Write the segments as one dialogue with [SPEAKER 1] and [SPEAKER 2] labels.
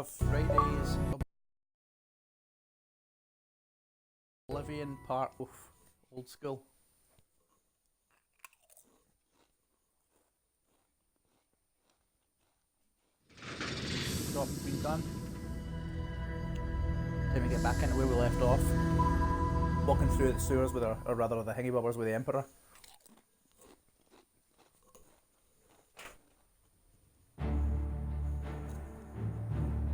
[SPEAKER 1] have Fridays Oblivion part. Oof, old school. Job's been done. Time to get back into where we left off. Walking through the sewers with or rather the hingy bobbers with the Emperor.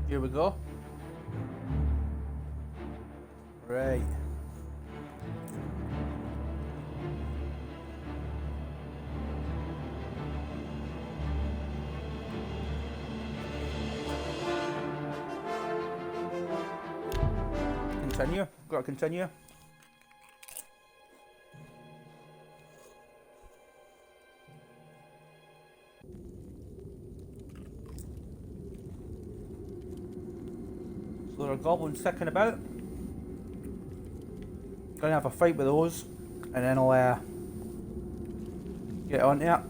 [SPEAKER 1] Here we go. Right. Continue. Gotta continue. So there are goblins sticking about. Gonna have a fight with those, and then I'll get on to it.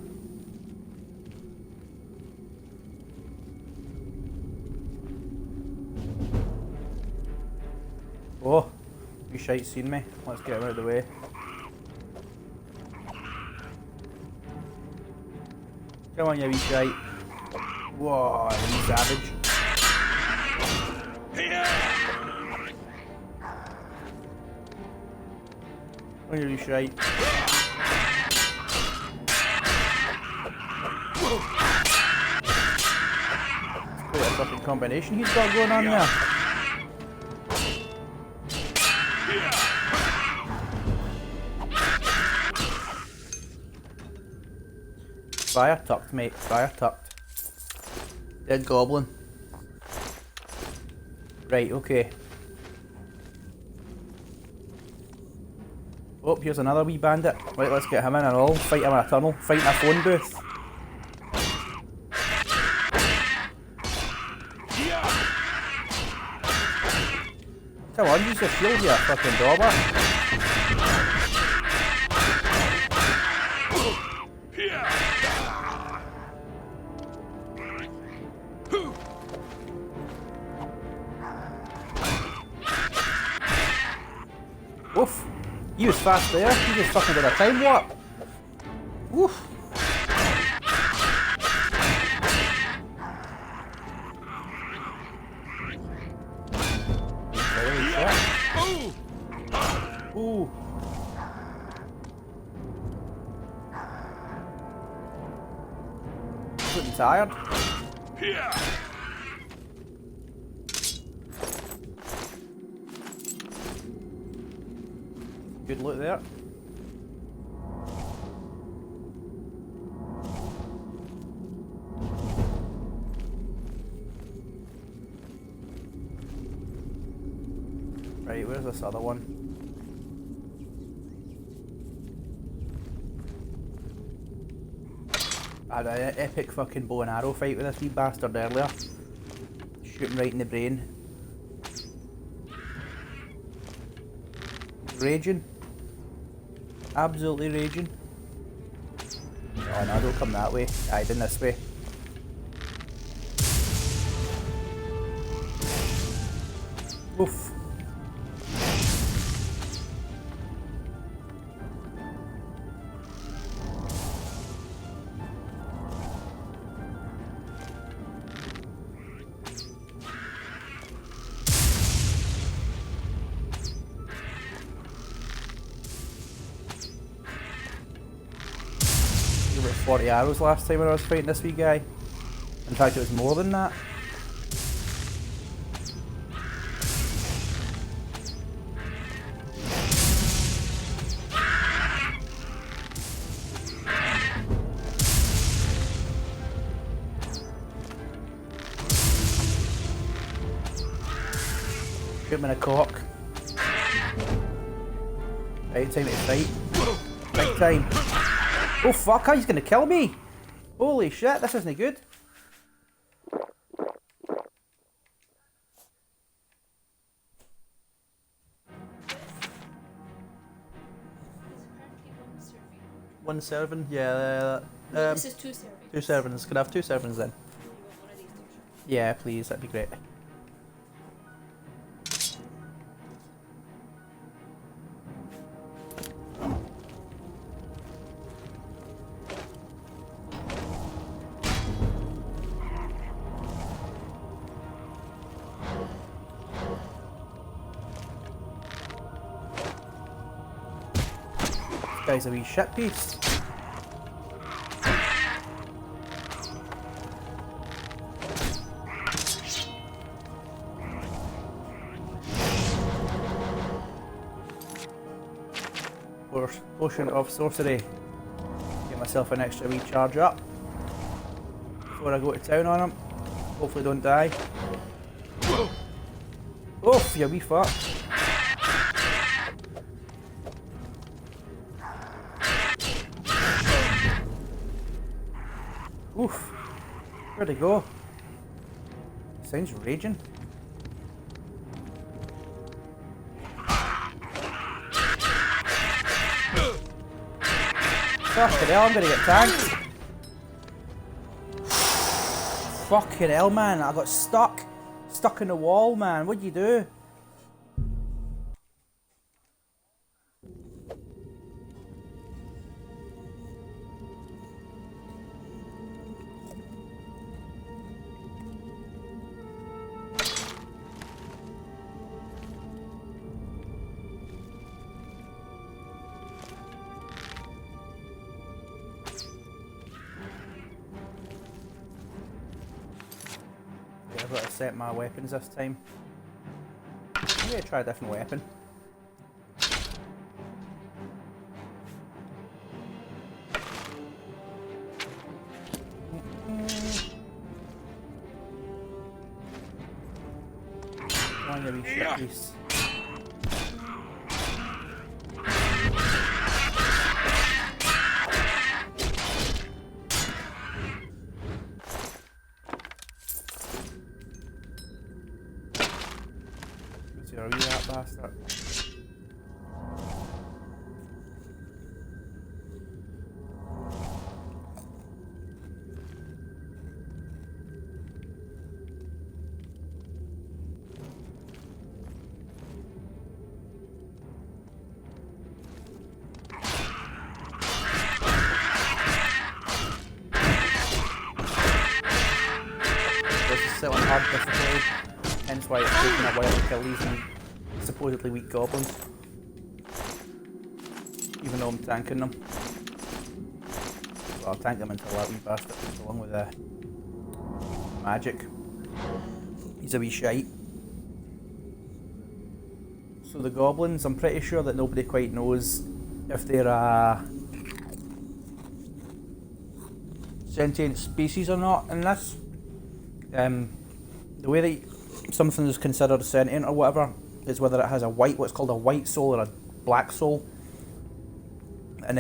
[SPEAKER 1] Oh, you shite seen me. Let's get him out of the way. Come on, you wee shite. Whoa, you savage. Come on, you wee shite. Quite a fucking combination he's got going on there. Fire tucked, mate. Fire tucked. Dead goblin. Right, okay. Oh, here's another wee bandit. Right, let's get him in and all. Fight him in a tunnel. Fight in a phone booth. Come on, use your shield, you fucking dauber. Woof. He was fast there. He just fucking did a time warp. Woof. Ooh. Getting tired. Good look there. Right, where's this other one? I had an epic fucking bow and arrow fight with this wee bastard earlier. Shooting right in the brain. Raging. Absolutely raging. Oh no, don't come that way. Aye, in this way. Oof. About 40 arrows last time when I was fighting this wee guy. In fact, it was more than that. Shoot him in a cock. Right, time to fight. Big time. Oh fuck, he's gonna kill me! Holy shit, this isn't good. One serving, yeah.
[SPEAKER 2] No, this is 2 servings.
[SPEAKER 1] 2 servings. Could I have 2 servings then?
[SPEAKER 2] You want one of these dishes?
[SPEAKER 1] Yeah, please, that'd be great. guy's a wee shit piece. Potion of sorcery. Get myself an extra wee charge up before I go to town on him. Hopefully don't die. Oof, you wee fuck. Oof. Where'd he go? Sounds raging. Fucking hell, I'm gonna get tanked. Fucking hell, man, I got stuck. Stuck in the wall, man. What'd you do? I've got to set my weapons this time. I'm going to try a different weapon. One of these shit piece. Are you that bastard? This is still on hard difficulty, hence why it's taking a while to kill these supposedly weak goblins. Even though I'm tanking them. Well, I'll tank them until that wee bastard comes along with the magic. He's a wee shite. So the goblins, I'm pretty sure that nobody quite knows if they're a sentient species or not in this. The way that something is considered sentient or whatever is whether it has a what's called a white soul or a black soul. And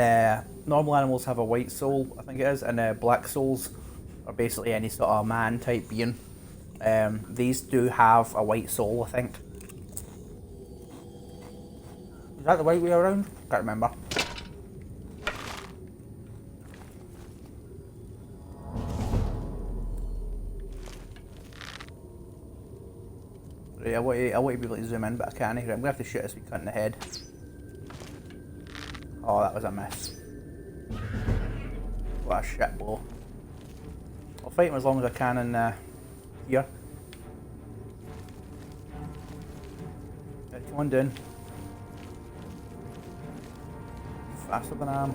[SPEAKER 1] normal animals have a white soul, I think it is, and black souls are basically any sort of man type being. These do have a white soul, I think. Is that the right way around? Can't remember. Right, I want to be able to zoom in, but I can't. Right, I'm going to have to shoot this wee cunt in the head. Oh, that was a miss. What a shit blow. I'll fight him as long as I can in here. Right, come on down. Faster than I am.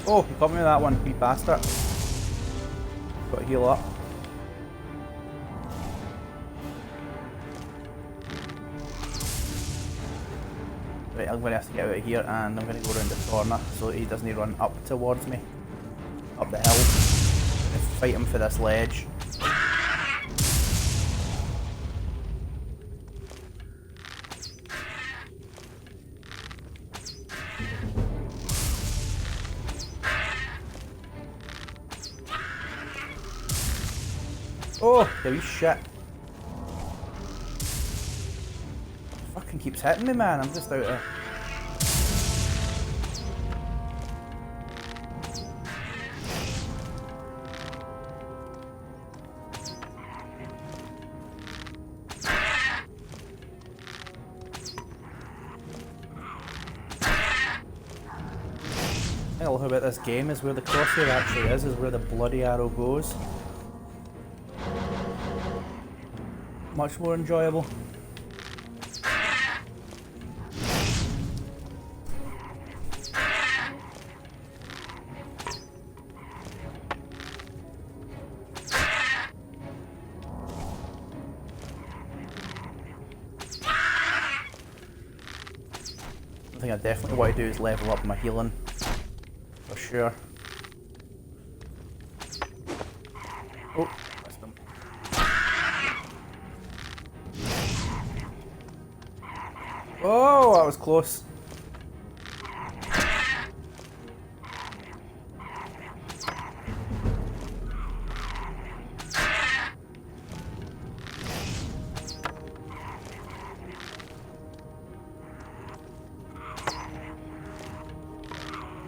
[SPEAKER 1] Oh, he got me with that one, you bastard. Got to heal up. Right, I'm going to have to get out of here and I'm going to go around the corner so he doesn't run up towards me. Up the hill. I'm going to fight him for this ledge. Oh, the wee shit. Fucking keeps hitting me, man. I'm just out of... love about this game is where the crosshair actually is where the bloody arrow goes. Much more enjoyable. The thing I definitely want to do is level up my healing, for sure. Oh, missed him. Oh, that was close.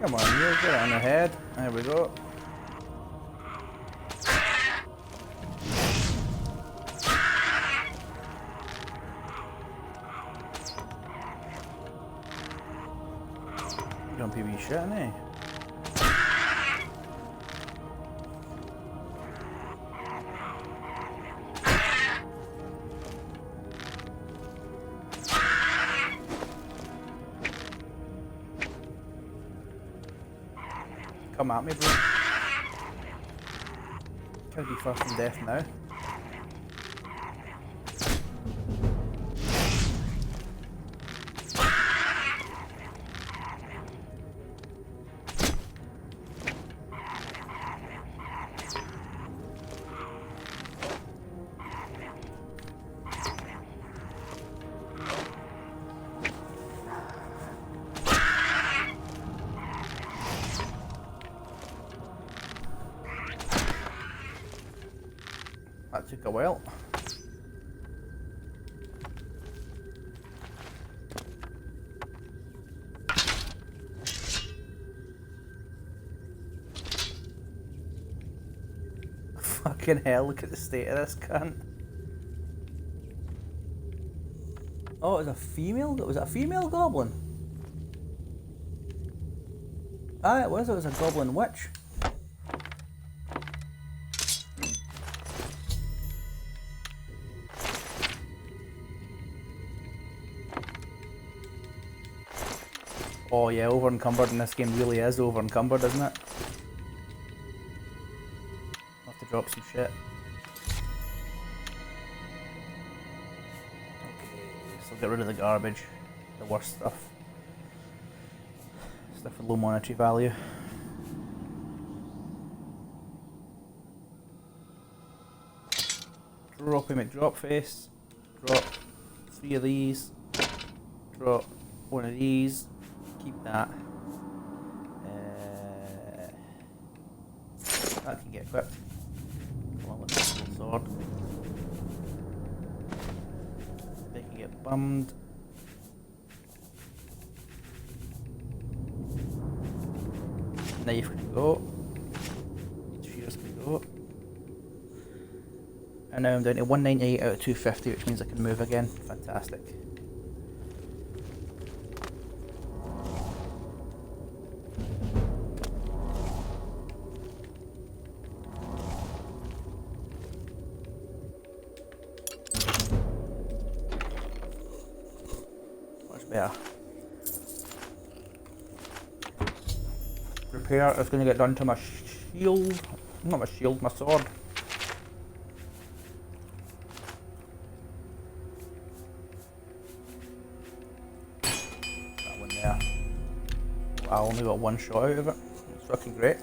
[SPEAKER 1] Come on, you get it on the head. There we go. Jumpy wee shit, eh? Come at me, bro. Could be first in death now. That took a while. Fucking hell, look at the state of this cunt. Oh, it was a female? Was it a female goblin? Ah, it was a goblin witch. Oh yeah, over encumbered in this game really is over encumbered, isn't it? I'll have to drop some shit. Okay, so get rid of the garbage, the worst stuff. Stuff with low monetary value. Droppy McDrop face. Drop 3 of these. Drop 1 of these. Keep that. That can get equipped. Along with the full sword. They can get bummed. Knife can go. Shears can go. And now I'm down to 198 out of 250, which means I can move again. Fantastic. Better. Repair is going to get done to my shield. Not my shield, my sword. That one there. I only got 1 shot out of it. It's fucking great.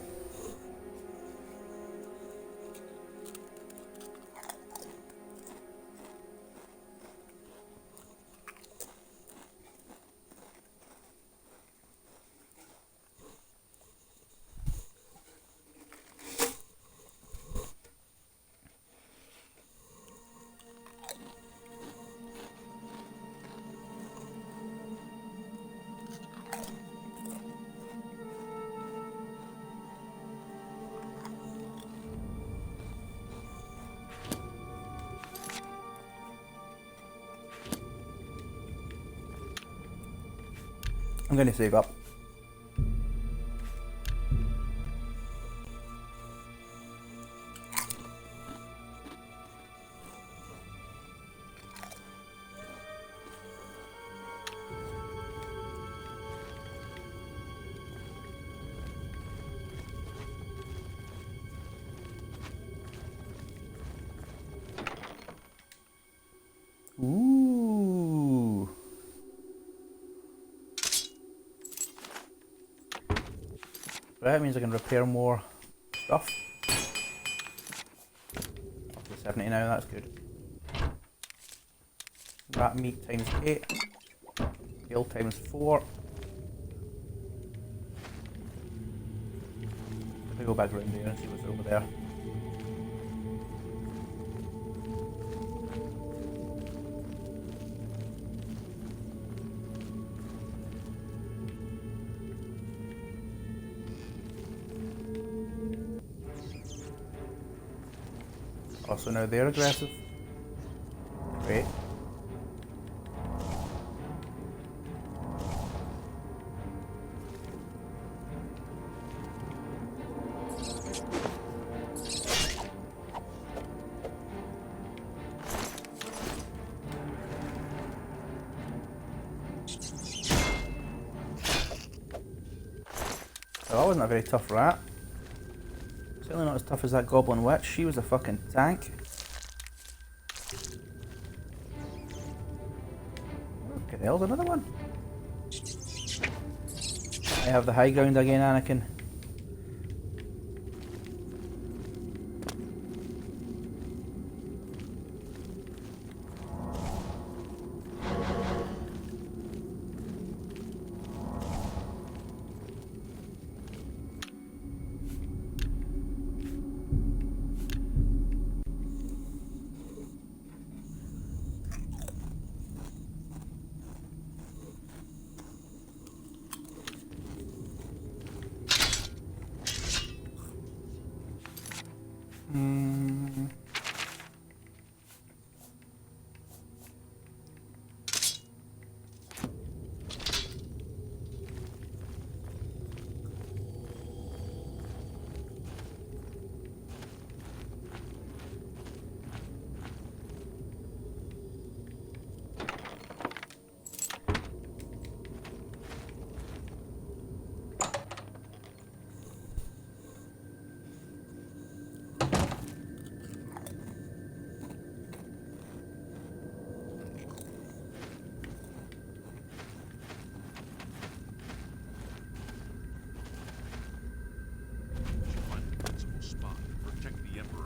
[SPEAKER 1] I'm going to save up. that means I can repair more stuff. Up to 70 now, that's good. Rat meat times 8. Ale times 4. Let me go back around here and see what's over there. Also now they're aggressive. Great. Well, that wasn't a very tough rat. Certainly not as tough as that goblin witch. She was a fucking tank. Okay, there's another one. I have the high ground again, Anakin.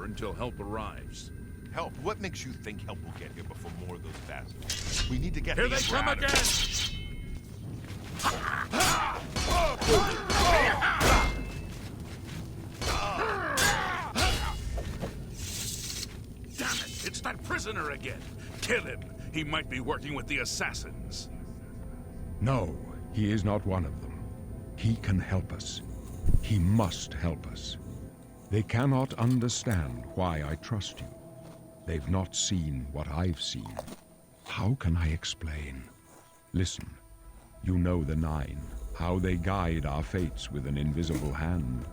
[SPEAKER 2] Until help arrives.
[SPEAKER 3] Help? What makes you think help will get here before more of those bastards? We need to get
[SPEAKER 2] Here
[SPEAKER 3] the
[SPEAKER 2] they come
[SPEAKER 3] Emperor out of
[SPEAKER 2] Damn it! It's that prisoner again! Kill him! He might be working with the assassins.
[SPEAKER 4] No, he is not one of them. He can help us. He must help us. They cannot understand why I trust you. They've not seen what I've seen. How can I explain? Listen, you know the Nine, how they guide our fates with an invisible hand.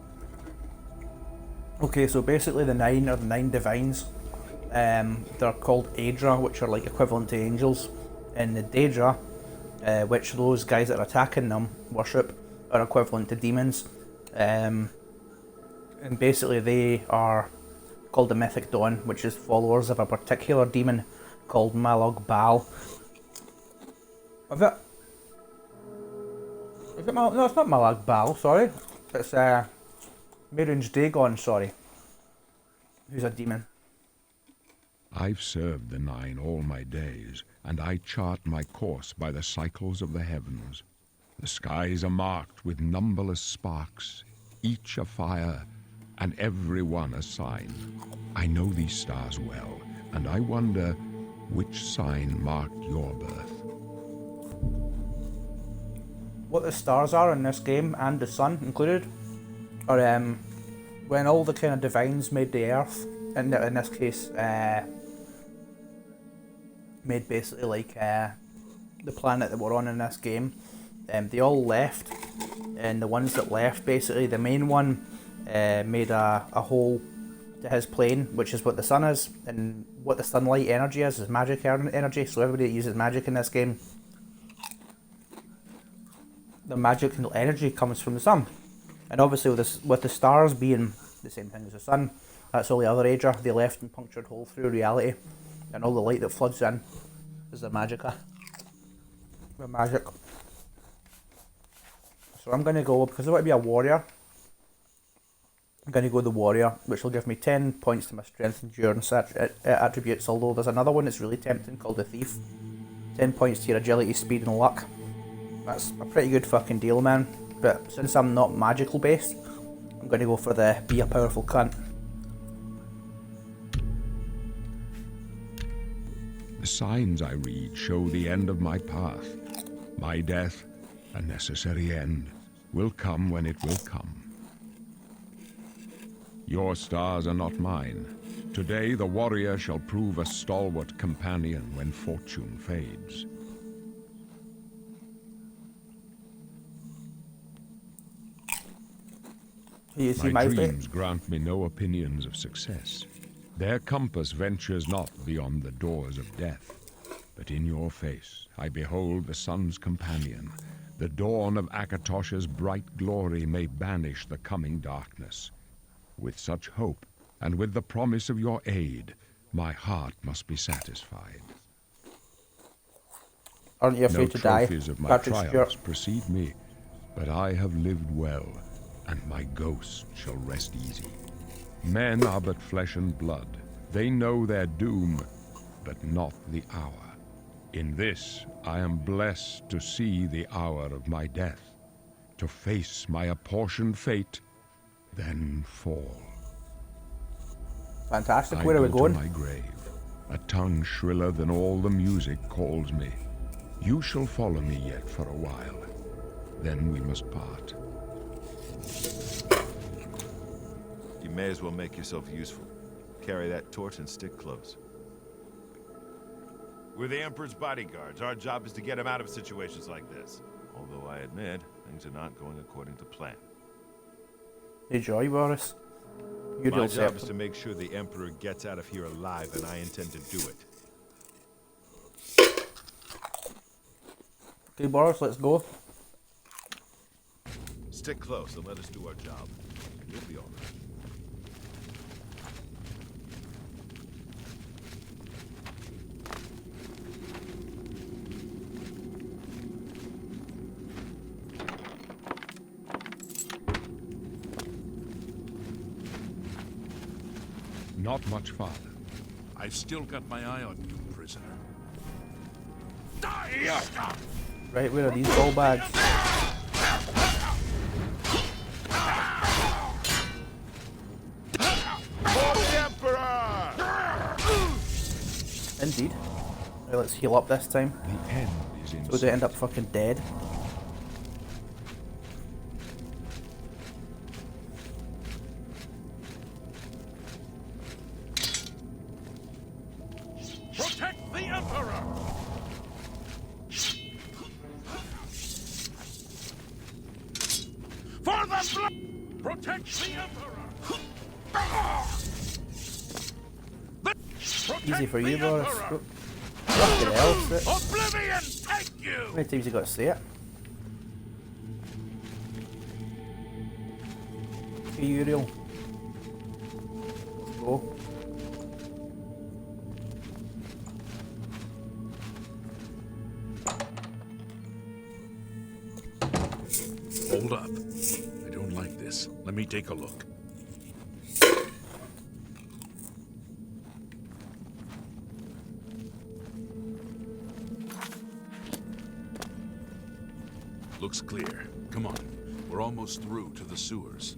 [SPEAKER 1] Okay, so basically the Nine are the Nine Divines. They're called Aedra, which are like equivalent to angels. And the Daedra, which those guys that are attacking them worship, are equivalent to demons. And basically they are called the Mythic Dawn, which is followers of a particular demon called Malog Bal. Is it no, it's not Malog Bal, sorry. It's Maiden's Dagon, sorry. Who's a demon.
[SPEAKER 4] I've served the Nine all my days, and I chart my course by the cycles of the heavens. The skies are marked with numberless sparks, each a fire, and every one a sign. I know these stars well, and I wonder which sign marked your birth.
[SPEAKER 1] What the stars are in this game, and the sun included, are when all the kind of divines made the earth, and in this case, made basically like the planet that we're on in this game, they all left, and the ones that left, basically, the main one made a hole to his plane, which is what the sun is, and what the sunlight energy is magic energy. So everybody that uses magic in this game, the magic energy comes from the sun. And obviously with the stars being the same thing as the sun, that's all the other Aedra. They left and punctured hole through reality, and all the light that floods in is the magica. The magic. So I'm going to go, because I want to be a warrior, I'm going to go the warrior, which will give me 10 points to my strength and endurance attributes, although there's another one that's really tempting called the thief. 10 points to your agility, speed and luck. That's a pretty good fucking deal, man. But since I'm not magical based, I'm going to go for the be a powerful cunt.
[SPEAKER 4] The signs I read show the end of my path. My death, a necessary end, will come when it will come. Your stars are not mine. Today the warrior shall prove a stalwart companion when fortune fades.
[SPEAKER 1] You see
[SPEAKER 4] My
[SPEAKER 1] my
[SPEAKER 4] dreams grant me no opinions of success. Their compass ventures not beyond the doors of death. But in your face I behold the sun's companion. The dawn of Akatosh's bright glory may banish the coming darkness. With such hope, and with the promise of your aid, my heart must be satisfied.
[SPEAKER 1] Aren't you afraid to die?
[SPEAKER 4] No trophies of my
[SPEAKER 1] Patrick
[SPEAKER 4] triumphs
[SPEAKER 1] Stewart.
[SPEAKER 4] precede me, but I have lived well, and my ghost shall rest easy. Men are but flesh and blood. They know their doom, but not the hour. In this, I am blessed to see the hour of my death, to face my apportioned fate, then fall.
[SPEAKER 1] Fantastic.
[SPEAKER 4] I
[SPEAKER 1] Where are we
[SPEAKER 4] go
[SPEAKER 1] going?
[SPEAKER 4] to my grave. A tongue shriller than all the music calls me. You shall follow me yet for a while. Then we must part.
[SPEAKER 3] You may as well make yourself useful. Carry that torch and stick close. We're the Emperor's bodyguards. Our job is to get him out of situations like this. Although I admit, things are not going according to plan.
[SPEAKER 1] Enjoy, Boris. You
[SPEAKER 3] My
[SPEAKER 1] deal
[SPEAKER 3] job is
[SPEAKER 1] set.
[SPEAKER 3] to make sure the Emperor gets out of here alive, and I intend to do it.
[SPEAKER 1] Okay, Boris, let's go.
[SPEAKER 3] Stick close and let us do our job. You'll be all right.
[SPEAKER 4] Not much farther.
[SPEAKER 2] I've still got my eye on you, prisoner. Die, you scum!
[SPEAKER 1] Right, where are these ball bags?
[SPEAKER 3] For the Emperor!
[SPEAKER 1] Indeed. Right, let's heal up this time.
[SPEAKER 4] The end is in
[SPEAKER 1] So they end up fucking dead.
[SPEAKER 2] Protect the Emperor! For the blood! Protect the Emperor!
[SPEAKER 1] Easy for you,
[SPEAKER 2] the
[SPEAKER 1] Boris.
[SPEAKER 2] Emperor!
[SPEAKER 1] Fucking hell, shit.
[SPEAKER 2] Oblivion, take you!
[SPEAKER 1] How many times you got to say it? Okay, Uriel. Let's go.
[SPEAKER 2] Hold up. I don't like this. Let me take a look. Looks clear. Come on. We're almost through to the sewers.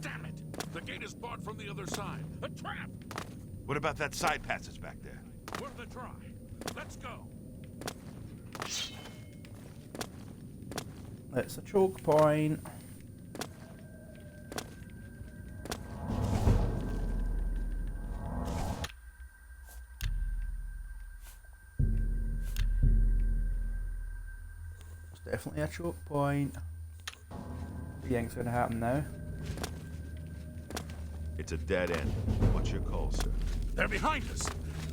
[SPEAKER 2] Damn it! The gate is barred from the other side. A trap!
[SPEAKER 3] What about that side passage back there?
[SPEAKER 2] Worth a try. Let's go.
[SPEAKER 1] It's a choke point. It's definitely a choke point. What do you think's gonna happen now?
[SPEAKER 3] It's a dead end. What's your call, sir?
[SPEAKER 2] They're behind us.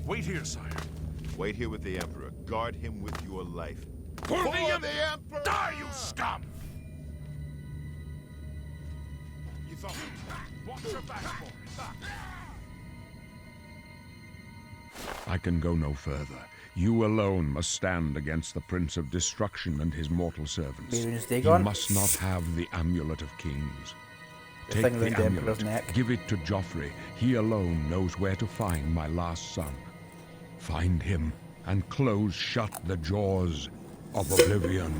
[SPEAKER 2] Wait here, sire.
[SPEAKER 3] Wait here with the Emperor. Guard him with your life.
[SPEAKER 2] For the Emperor! Die, you scum!
[SPEAKER 3] You thought
[SPEAKER 2] Watch your back, boys.
[SPEAKER 4] I can go no further. You alone must stand against the Prince of Destruction and his mortal servants.
[SPEAKER 1] Miriam's
[SPEAKER 4] He
[SPEAKER 1] Dagon.
[SPEAKER 4] must not have the Amulet of Kings.
[SPEAKER 1] The
[SPEAKER 4] Take
[SPEAKER 1] thing
[SPEAKER 4] the
[SPEAKER 1] around the Emperor's
[SPEAKER 4] amulet,
[SPEAKER 1] neck.
[SPEAKER 4] give it to Joffrey. He alone knows where to find my last son. Find him and close shut the jaws of Oblivion.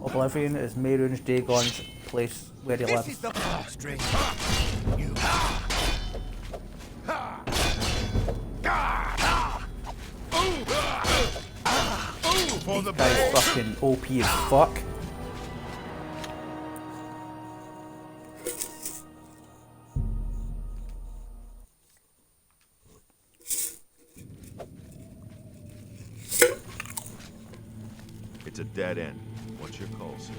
[SPEAKER 1] Oblivion is Mehrunes Dagon's place where he lives.
[SPEAKER 5] This is the string. You.
[SPEAKER 3] For the
[SPEAKER 1] Guy's fucking OP as fuck.
[SPEAKER 3] It's a dead end. What's your call, sir?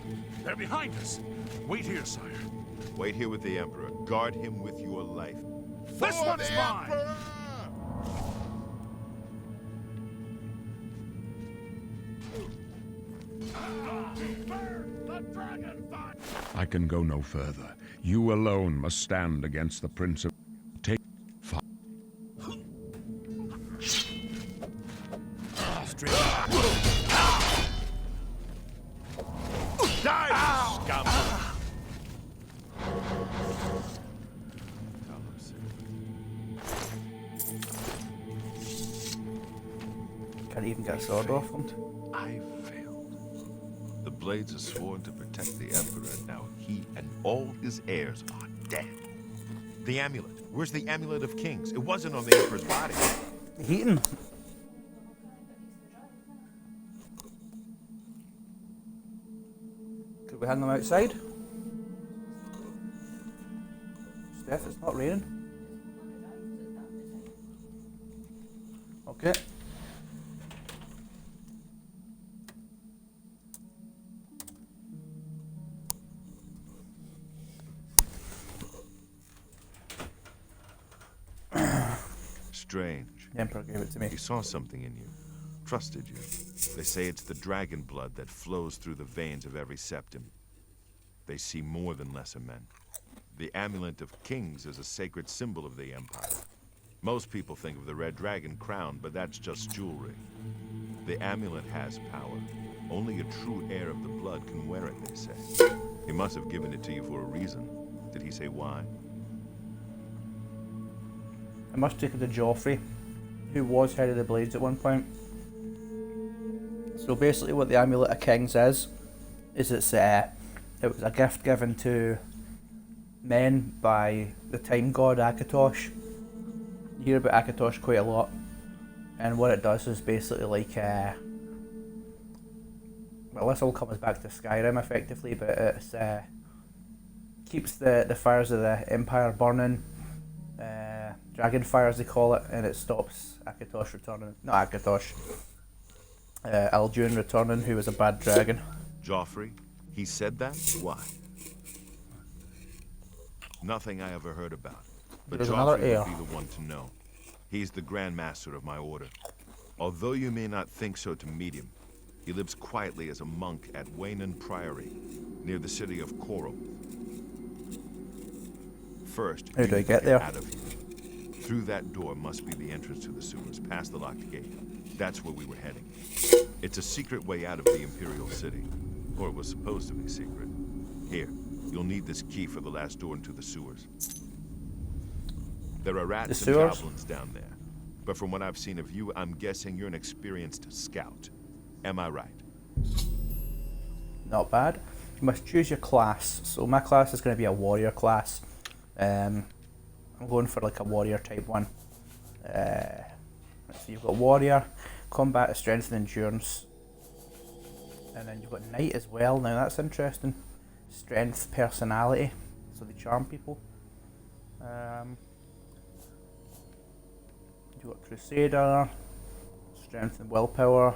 [SPEAKER 2] They're behind us. Wait here, sire.
[SPEAKER 3] Wait here with the Emperor. Guard him with your life.
[SPEAKER 2] This one's mine.
[SPEAKER 4] I can go no further. You alone must stand against the Prince of... Take...
[SPEAKER 5] String.
[SPEAKER 3] Die, scum!
[SPEAKER 1] Can't even get a sword off him.
[SPEAKER 3] I failed. The Blades are sworn to protect the Emperor, and now he and all his heirs are dead. The amulet. Where's the Amulet of Kings? It wasn't on the Emperor's body.
[SPEAKER 1] Heaton. Could we hang them outside? Steph, it's not raining. Okay.
[SPEAKER 3] Strange.
[SPEAKER 1] The Emperor gave it to me.
[SPEAKER 3] He saw something in you. Trusted you. They say it's the dragon blood that flows through the veins of every septim. They see more than lesser men. The Amulet of Kings is a sacred symbol of the Empire. Most people think of the red dragon crown, but that's just jewelry. The amulet has power. Only a true heir of the blood can wear it, they say. He must have given it to you for a reason. Did he say why?
[SPEAKER 1] I must take it to Joffrey, who was head of the Blades at one point. So basically what the Amulet of Kings is it was a gift given to men by the time god Akatosh. You hear about Akatosh quite a lot, and what it does is basically like, well, this all comes back to Skyrim effectively, but it's keeps the fires of the Empire burning, dragon fire as they call it, and it stops Akatosh returning. Not Akatosh, Alduin returning, who was a bad dragon.
[SPEAKER 3] Joffrey? He said that? Why? Nothing I ever heard about. But
[SPEAKER 1] There's another
[SPEAKER 3] Joffrey
[SPEAKER 1] heir.
[SPEAKER 3] would be the one to know. He's the Grand Master of my order. Although you may not think so to meet him, he lives quietly as a monk at Waynon Priory, near the city of Coral. First,
[SPEAKER 1] How
[SPEAKER 3] you
[SPEAKER 1] do I
[SPEAKER 3] need to
[SPEAKER 1] get there?
[SPEAKER 3] out of here. Through that door must be the entrance to the sewers, past the locked gate. That's where we were heading. It's a secret way out of the Imperial City. Or it was supposed to be secret. Here, you'll need this key for the last door into the sewers. There are rats and
[SPEAKER 1] sewers?
[SPEAKER 3] goblins down there. But from what I've seen of you, I'm guessing you're an experienced scout. Am I right?
[SPEAKER 1] Not bad. You must choose your class. So my class is going to be a warrior class. I'm going for like a warrior type one. So you've got warrior, combat, strength and endurance. And then you've got knight as well. Now that's interesting. Strength, personality. So they charm people. You've got crusader, strength and willpower.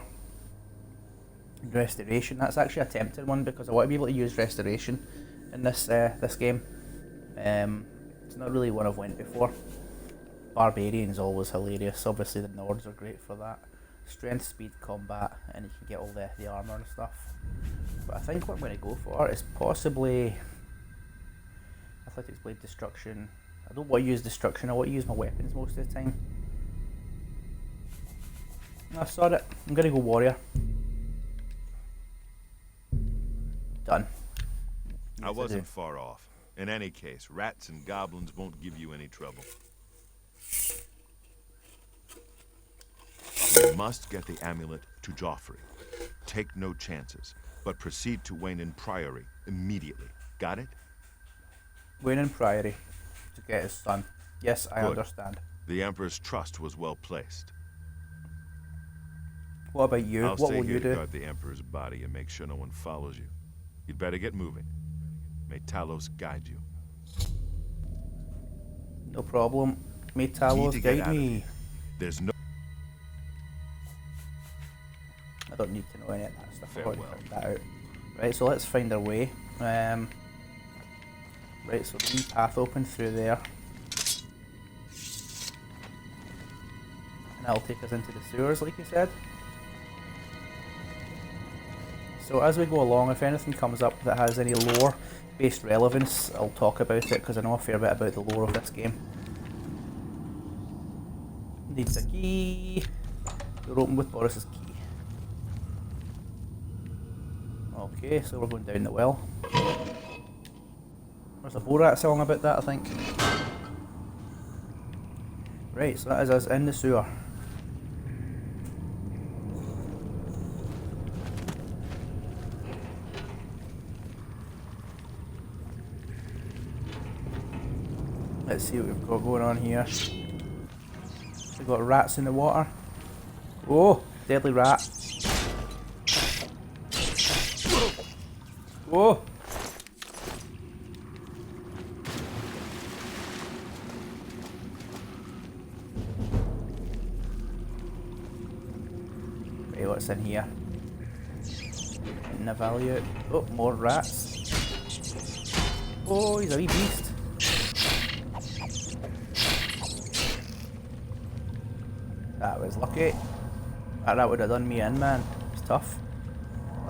[SPEAKER 1] Restoration. That's actually a tempting one because I want to be able to use restoration in this game. It's not really one I've went before. Barbarian's always hilarious. Obviously the Nords are great for that. Strength, speed, combat, and you can get all the armor and stuff. But I think what I'm going to go for is possibly... I Athletics Blade Destruction. I don't want to use Destruction, I want to use my weapons most of the time. I saw it. I'm going to go Warrior. Done.
[SPEAKER 3] I wasn't far off. In any case, rats and goblins won't give you any trouble. We must get the amulet to Joffrey. Take no chances, but proceed to Wayne Priory immediately. Got it?
[SPEAKER 1] Wayne Priory to get his son. Yes, I
[SPEAKER 3] Good.
[SPEAKER 1] understand.
[SPEAKER 3] The Emperor's trust was well placed.
[SPEAKER 1] What about you?
[SPEAKER 3] I'll
[SPEAKER 1] What
[SPEAKER 3] stay
[SPEAKER 1] will
[SPEAKER 3] here
[SPEAKER 1] you
[SPEAKER 3] to
[SPEAKER 1] do?
[SPEAKER 3] guard the Emperor's body and make sure no one follows you. You'd better get moving. May Talos guide you.
[SPEAKER 1] No problem. May
[SPEAKER 3] Need
[SPEAKER 1] Talos
[SPEAKER 3] to get
[SPEAKER 1] guide
[SPEAKER 3] out of
[SPEAKER 1] me.
[SPEAKER 3] here. There's no
[SPEAKER 1] I don't need to know any of that stuff. I've already
[SPEAKER 3] Farewell.
[SPEAKER 1] found that out. Right, so let's find our way. Right, so the wee path open through there. And that'll take us into the sewers, like you said. So as we go along, if anything comes up that has any lore-based relevance, I'll talk about it, because I know a fair bit about the lore of this game. Needs a key. We're open with Boris's key. Okay, so we're going down the well. There's a Borat song about that, I think. Right, so that is us in the sewer. Let's see what we've got going on here. We've got rats in the water. Oh, deadly rat. Whoa! Right, what's in here? Getting a value. Oh, more rats. Oh, he's a wee beast. That was lucky. That would have done me in, man. It's tough.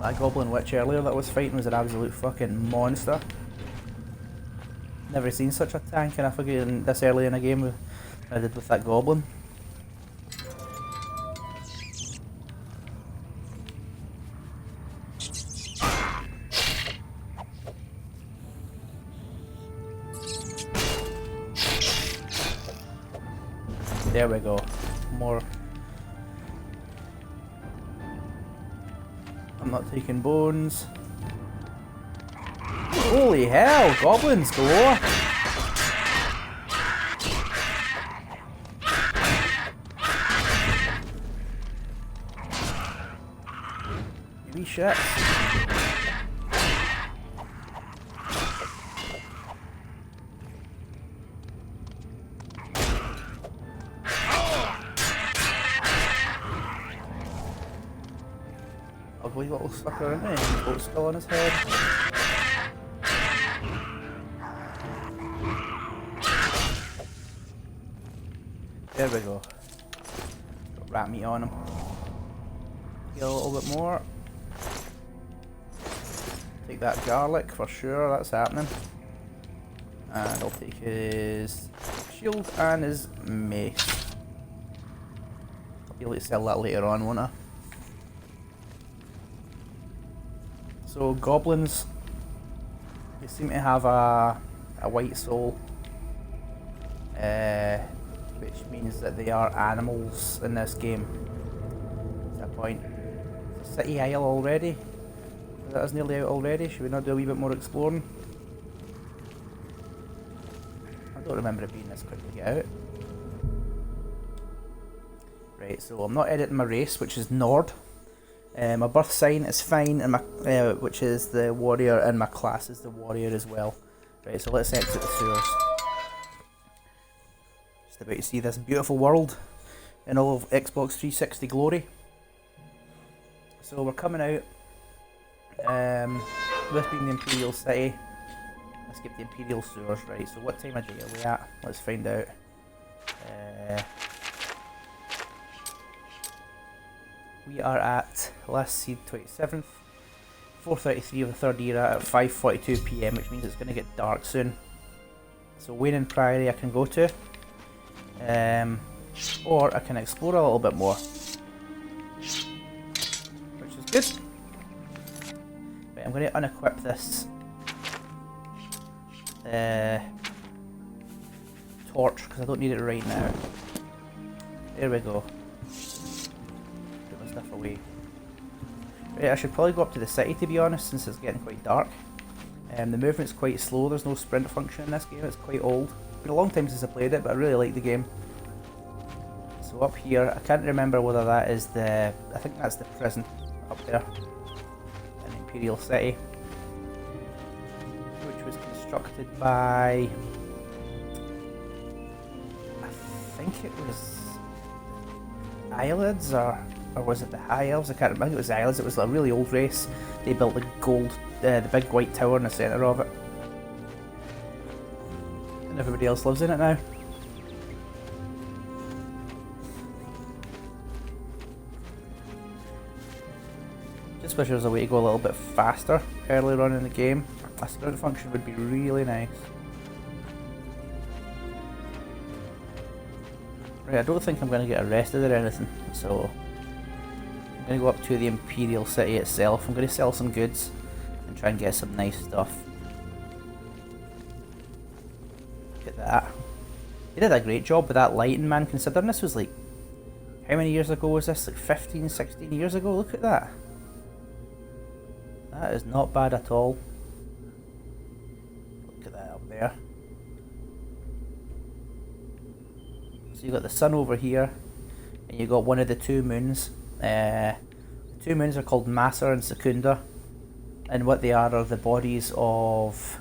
[SPEAKER 1] That goblin witch earlier that was fighting was an absolute fucking monster. Never seen such a tank in a fucking this early in a game than I did with that goblin. There we go. More. I'm not taking bones. Holy hell, goblins galore! You wee shit. Ugly little sucker, isn't he? Boat still on his head. There we go. Got rat meat on him. Get a little bit more. Take that garlic for sure, that's happening. And I'll take his shield and his mace. I'll be able to sell that later on, won't I? So goblins, they seem to have a white soul, which means that they are animals in this game. That's that point. It's a city isle already. That is nearly out already. Should we not do a wee bit more exploring? I don't remember it being this quick to get out. Right, so I'm not editing my race, which is Nord. My birth sign is fine, and my which is the warrior, and my class is the warrior as well. Right, so let's exit the sewers. Just about to see this beautiful world in all of Xbox 360 glory. So we're coming out. This being the Imperial City. Let's skip the Imperial sewers. Right, so what time of day are we at? Let's find out. We are at, let's see, 27th, 4:33 of the third era at 5:42 PM, which means it's going to get dark soon. So Wayne Priory I can go to. Or I can explore a little bit more. Which is good. Right, I'm going to unequip this torch because I don't need it right now. There we go. Put my stuff away. Right, I should probably go up to the city to be honest, since it's getting quite dark. The movement's quite slow, there's no sprint function in this game, it's quite old. It's been a long time since I played it, but I really like the game. So up here, I can't remember whether that is I think that's the prison up there in Imperial City, which was constructed by, I think it was Eyelids, or was it the High Elves? I can't remember. I think it was the Eyelids. It was a really old race. They built the the big white tower in the centre of it, and everybody else lives in it now. Just wish there was a way to go a little bit faster earlier on in the game. A sprint function would be really nice. Right, I don't think I'm going to get arrested or anything, so I'm going to go up to the Imperial City itself. I'm going to sell some goods and try and get some nice stuff. Look at that. They did a great job with that lighting, man, considering this was like, how many years ago was this? Like 15, 16 years ago? Look at that. That is not bad at all. Look at that up there. So you got the sun over here, and you got one of the two moons. The two moons are called Massa and Secunda, and what they are the bodies of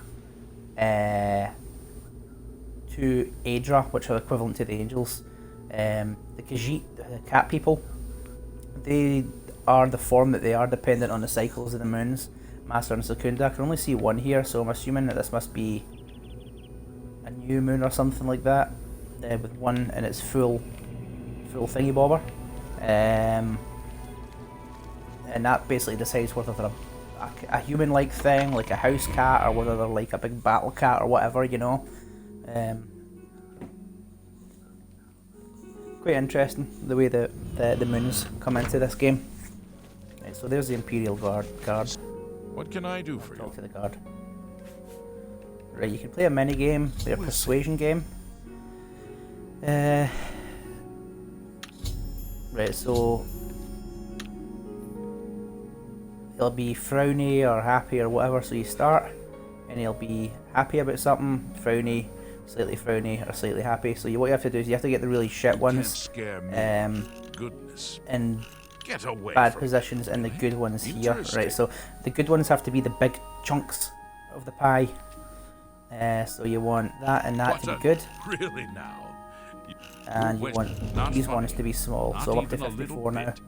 [SPEAKER 1] two Aedra, which are equivalent to the angels. The Khajiit, the cat people, they are the form that they are dependent on the cycles of the moons, Massa and Secunda. I can only see one here, so I'm assuming that this must be a new moon or something like that, with one in its full thingy bobber, and that basically decides whether they're a human-like thing, like a house cat, or whether they're like a big battle cat or whatever, you know. Quite interesting the way that the moons come into this game. Right, so there's the Imperial guard.
[SPEAKER 2] What can I do for
[SPEAKER 1] Talk
[SPEAKER 2] you?
[SPEAKER 1] to the guard. Right, you can play a mini game, play a persuasion game. Right, so he'll be frowny or happy or whatever, so you start and he'll be happy about something, frowny, slightly frowny, or slightly happy. So what you have to do is you have to get the really shit
[SPEAKER 2] Can't
[SPEAKER 1] ones
[SPEAKER 2] scare me. Goodness.
[SPEAKER 1] in
[SPEAKER 2] Get away
[SPEAKER 1] bad
[SPEAKER 2] from
[SPEAKER 1] positions and the good ones here.
[SPEAKER 2] Interesting.
[SPEAKER 1] Right, so the good ones have to be the big chunks of the pie. So you want that and that to be good,
[SPEAKER 2] Really now?
[SPEAKER 1] and you
[SPEAKER 2] Wait,
[SPEAKER 1] want
[SPEAKER 2] not
[SPEAKER 1] these
[SPEAKER 2] funny.
[SPEAKER 1] ones to be small,
[SPEAKER 2] Not
[SPEAKER 1] so up to
[SPEAKER 2] even a little
[SPEAKER 1] 54 now.
[SPEAKER 2] bit.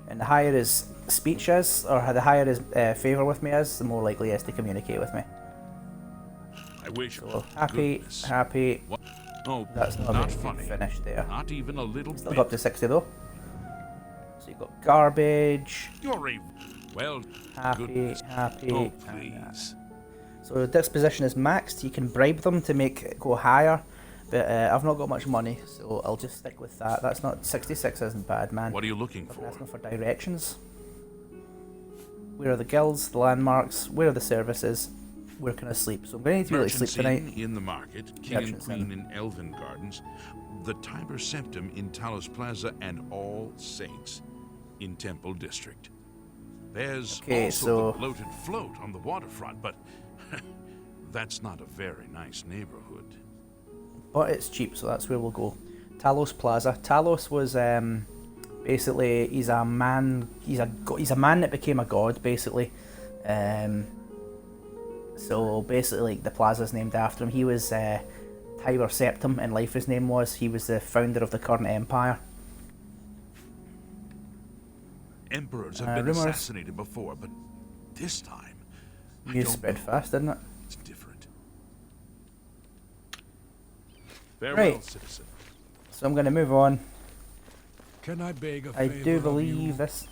[SPEAKER 1] And the higher his speech is, or the higher his favour with me is, the more likely he is to communicate with me.
[SPEAKER 2] I wish.
[SPEAKER 1] So happy,
[SPEAKER 2] Goodness.
[SPEAKER 1] happy.
[SPEAKER 2] What? Oh,
[SPEAKER 1] That's not
[SPEAKER 2] not
[SPEAKER 1] a
[SPEAKER 2] funny.
[SPEAKER 1] finish there.
[SPEAKER 2] Not even a little
[SPEAKER 1] Still
[SPEAKER 2] bit.
[SPEAKER 1] got up to 60 though. So you've got garbage,
[SPEAKER 2] You're a well.
[SPEAKER 1] happy,
[SPEAKER 2] Goodness.
[SPEAKER 1] happy.
[SPEAKER 2] Oh,
[SPEAKER 1] and that.
[SPEAKER 2] please.
[SPEAKER 1] So the disposition is maxed. You can bribe them to make it go higher, but I've not got much money, so I'll just stick with that. That's not 66 isn't bad, man.
[SPEAKER 2] What are you looking
[SPEAKER 1] I'm
[SPEAKER 2] for?
[SPEAKER 1] asking for directions. Where are the guilds, the landmarks? Where are the services? Where can I sleep? So I'm going to need to really sleep
[SPEAKER 2] Merchants
[SPEAKER 1] tonight.
[SPEAKER 2] Inn in the market, King and
[SPEAKER 1] Merchants
[SPEAKER 2] Queen
[SPEAKER 1] Inn.
[SPEAKER 2] in Elven Gardens, the Tiber Septum in Talos Plaza, and All Saints in Temple District. There's
[SPEAKER 1] Okay,
[SPEAKER 2] also
[SPEAKER 1] so-
[SPEAKER 2] the bloated float on the waterfront, but that's not a very nice neighborhood.
[SPEAKER 1] But it's cheap, so that's where we'll go. Talos Plaza. Talos was basically he's a man that became a god, basically. So basically, like, the plaza's named after him. He was Tiber Septim in life. His name was. He was the founder of the current empire.
[SPEAKER 2] Emperors have been
[SPEAKER 1] rumours.
[SPEAKER 2] assassinated before, but this time, I
[SPEAKER 1] News
[SPEAKER 2] don't
[SPEAKER 1] spread
[SPEAKER 2] know.
[SPEAKER 1] fast, didn't it?
[SPEAKER 2] It's different. Farewell,
[SPEAKER 1] Right.
[SPEAKER 2] citizen.
[SPEAKER 1] So I'm going to move on.
[SPEAKER 5] Can I beg a
[SPEAKER 1] I
[SPEAKER 5] favor
[SPEAKER 1] do
[SPEAKER 5] of
[SPEAKER 1] believe
[SPEAKER 5] you?
[SPEAKER 1] this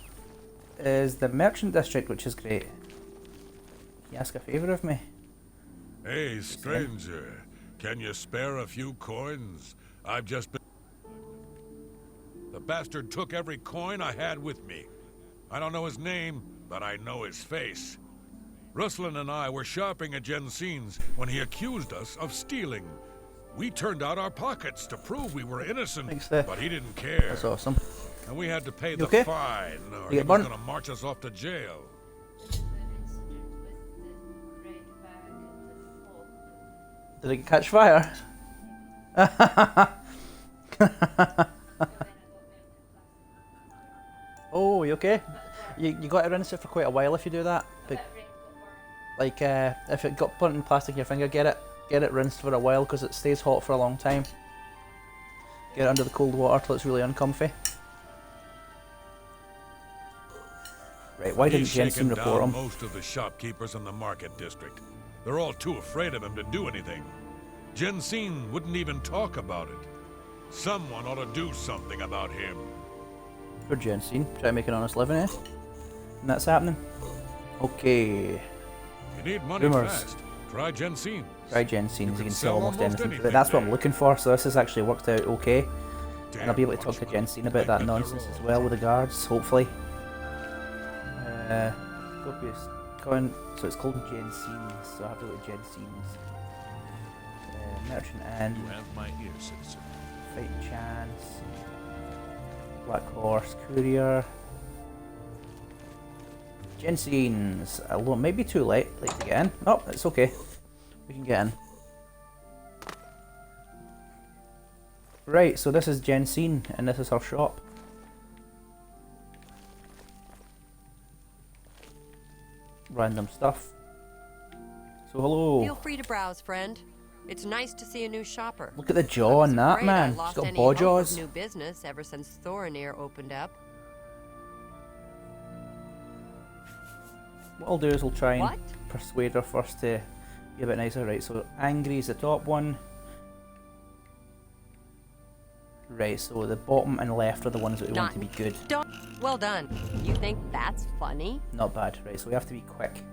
[SPEAKER 1] is the merchant district, which is great. Can you ask a favour of me?
[SPEAKER 6] Hey, stranger.
[SPEAKER 5] Can you spare a few coins? I've just been... The bastard took every coin I had with me. I don't know his name, but I know his face. Ruslan and I were shopping at Jensen's when he accused us of stealing. We turned out our pockets to prove we were innocent,
[SPEAKER 1] Thanks, Steph.
[SPEAKER 5] but he didn't care.
[SPEAKER 1] That's awesome.
[SPEAKER 5] And we had to pay
[SPEAKER 1] You
[SPEAKER 5] the
[SPEAKER 1] okay?
[SPEAKER 5] fine, or
[SPEAKER 1] You
[SPEAKER 5] he
[SPEAKER 1] get
[SPEAKER 5] was
[SPEAKER 1] burnt?
[SPEAKER 5] gonna march us off to jail.
[SPEAKER 1] Did it catch fire? Oh, you okay? You got to rinse it for quite a while if you do that. Like if it got burnt in plastic in your finger, get it rinsed for a while because it stays hot for a long time. Get it under the cold water till it's really uncomfy. Right, why didn't
[SPEAKER 5] He's
[SPEAKER 1] Jensen
[SPEAKER 5] shaken
[SPEAKER 1] report
[SPEAKER 5] down
[SPEAKER 1] him?
[SPEAKER 5] most of the shopkeepers in the market district. They're all too afraid of him to do anything. Jensen wouldn't even talk about it. Someone ought to do something about him.
[SPEAKER 1] Poor Jensen, try to make an honest living, eh? And that's happening. Okay.
[SPEAKER 5] You need money
[SPEAKER 1] Rumors.
[SPEAKER 5] fast. Try Jensen.
[SPEAKER 1] Try Jensen, you
[SPEAKER 5] can
[SPEAKER 1] can
[SPEAKER 5] sell
[SPEAKER 1] sell almost
[SPEAKER 5] almost
[SPEAKER 1] anything.
[SPEAKER 5] anything
[SPEAKER 1] That's what I'm
[SPEAKER 5] there.
[SPEAKER 1] looking for, so this has actually worked out okay. And I'll be able to talk to
[SPEAKER 5] Watchman.
[SPEAKER 1] Jensen about that
[SPEAKER 5] Make the
[SPEAKER 1] nonsense
[SPEAKER 5] roll.
[SPEAKER 1] as well with the guards, hopefully. Copious coin, so it's called Jensen's, so I have to go to Jensen's. Merchant Inn,
[SPEAKER 2] You have my ear, citizen.
[SPEAKER 1] Fight Chance, Black Horse, Courier. Jensen's, although it might be too late to get in. Oh, it's okay. We can get in. Right, so this is Jensen, and this is her shop. Random stuff. So hello.
[SPEAKER 6] Feel free to browse, friend. It's nice to see a new shopper.
[SPEAKER 1] Look at the jaw on that,
[SPEAKER 6] Afraid
[SPEAKER 1] man.
[SPEAKER 6] I
[SPEAKER 1] She's
[SPEAKER 6] lost
[SPEAKER 1] got
[SPEAKER 6] any
[SPEAKER 1] paw
[SPEAKER 6] hope of
[SPEAKER 1] jaws.
[SPEAKER 6] new business ever since Thorinir opened up.
[SPEAKER 1] What I'll do is I'll try and
[SPEAKER 6] What?
[SPEAKER 1] persuade her first to be a bit nicer. Right, so angry is the top one. Right, so the bottom and left are the ones that we want to be good.
[SPEAKER 6] Don't. Well done. You think that's funny?
[SPEAKER 1] Not bad. Right, so we have to be quick.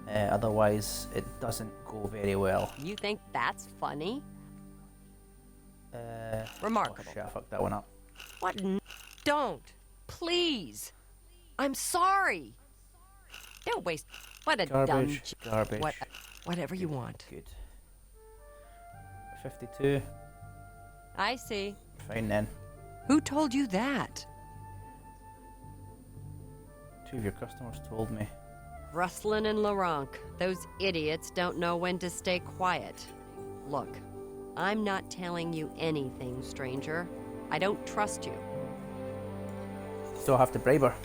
[SPEAKER 1] Otherwise, it doesn't go very well.
[SPEAKER 6] You think that's funny?
[SPEAKER 1] Oh
[SPEAKER 6] Remarkable.
[SPEAKER 1] shit, I fucked that one up.
[SPEAKER 6] What? Don't. Please. I'm sorry. Don't waste. What a
[SPEAKER 1] Garbage,
[SPEAKER 6] dumb.
[SPEAKER 1] garbage.
[SPEAKER 6] Whatever you want.
[SPEAKER 1] Good. 52.
[SPEAKER 6] I see.
[SPEAKER 1] Fine then.
[SPEAKER 6] Who told you that?
[SPEAKER 1] 2 of your customers told me.
[SPEAKER 6] Ruslan and Laronk. Those idiots don't know when to stay quiet. Look, I'm not telling you anything, stranger. I don't trust you.
[SPEAKER 1] Still have to bribe her.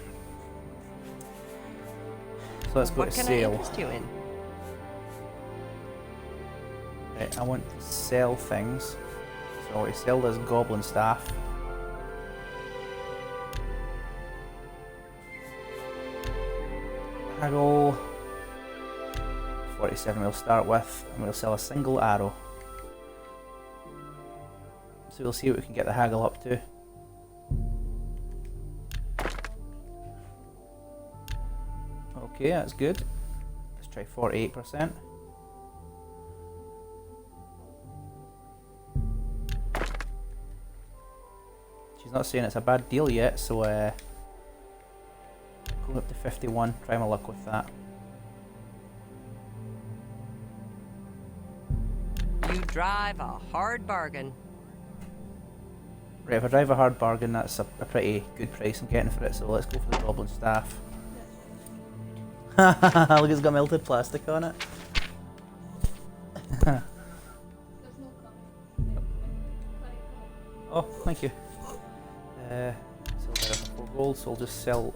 [SPEAKER 1] So let's go
[SPEAKER 6] What
[SPEAKER 1] to
[SPEAKER 6] can I
[SPEAKER 1] sale.
[SPEAKER 6] interest you in?
[SPEAKER 1] Right, I want to sell things. So I sell this goblin staff. Haggle. 47 we'll start with, and we'll sell a single arrow. So we'll see what we can get the haggle up to. Okay, that's good. Let's try 48%. She's not saying it's a bad deal yet, so going up to 51, try my luck with that.
[SPEAKER 6] You drive a hard bargain.
[SPEAKER 1] Right, if I drive a hard bargain, that's a pretty good price I'm getting for it, so let's go for the goblin staff. Look, it's got melted plastic on it. Oh, thank you. So there are 4 gold, so I'll just sell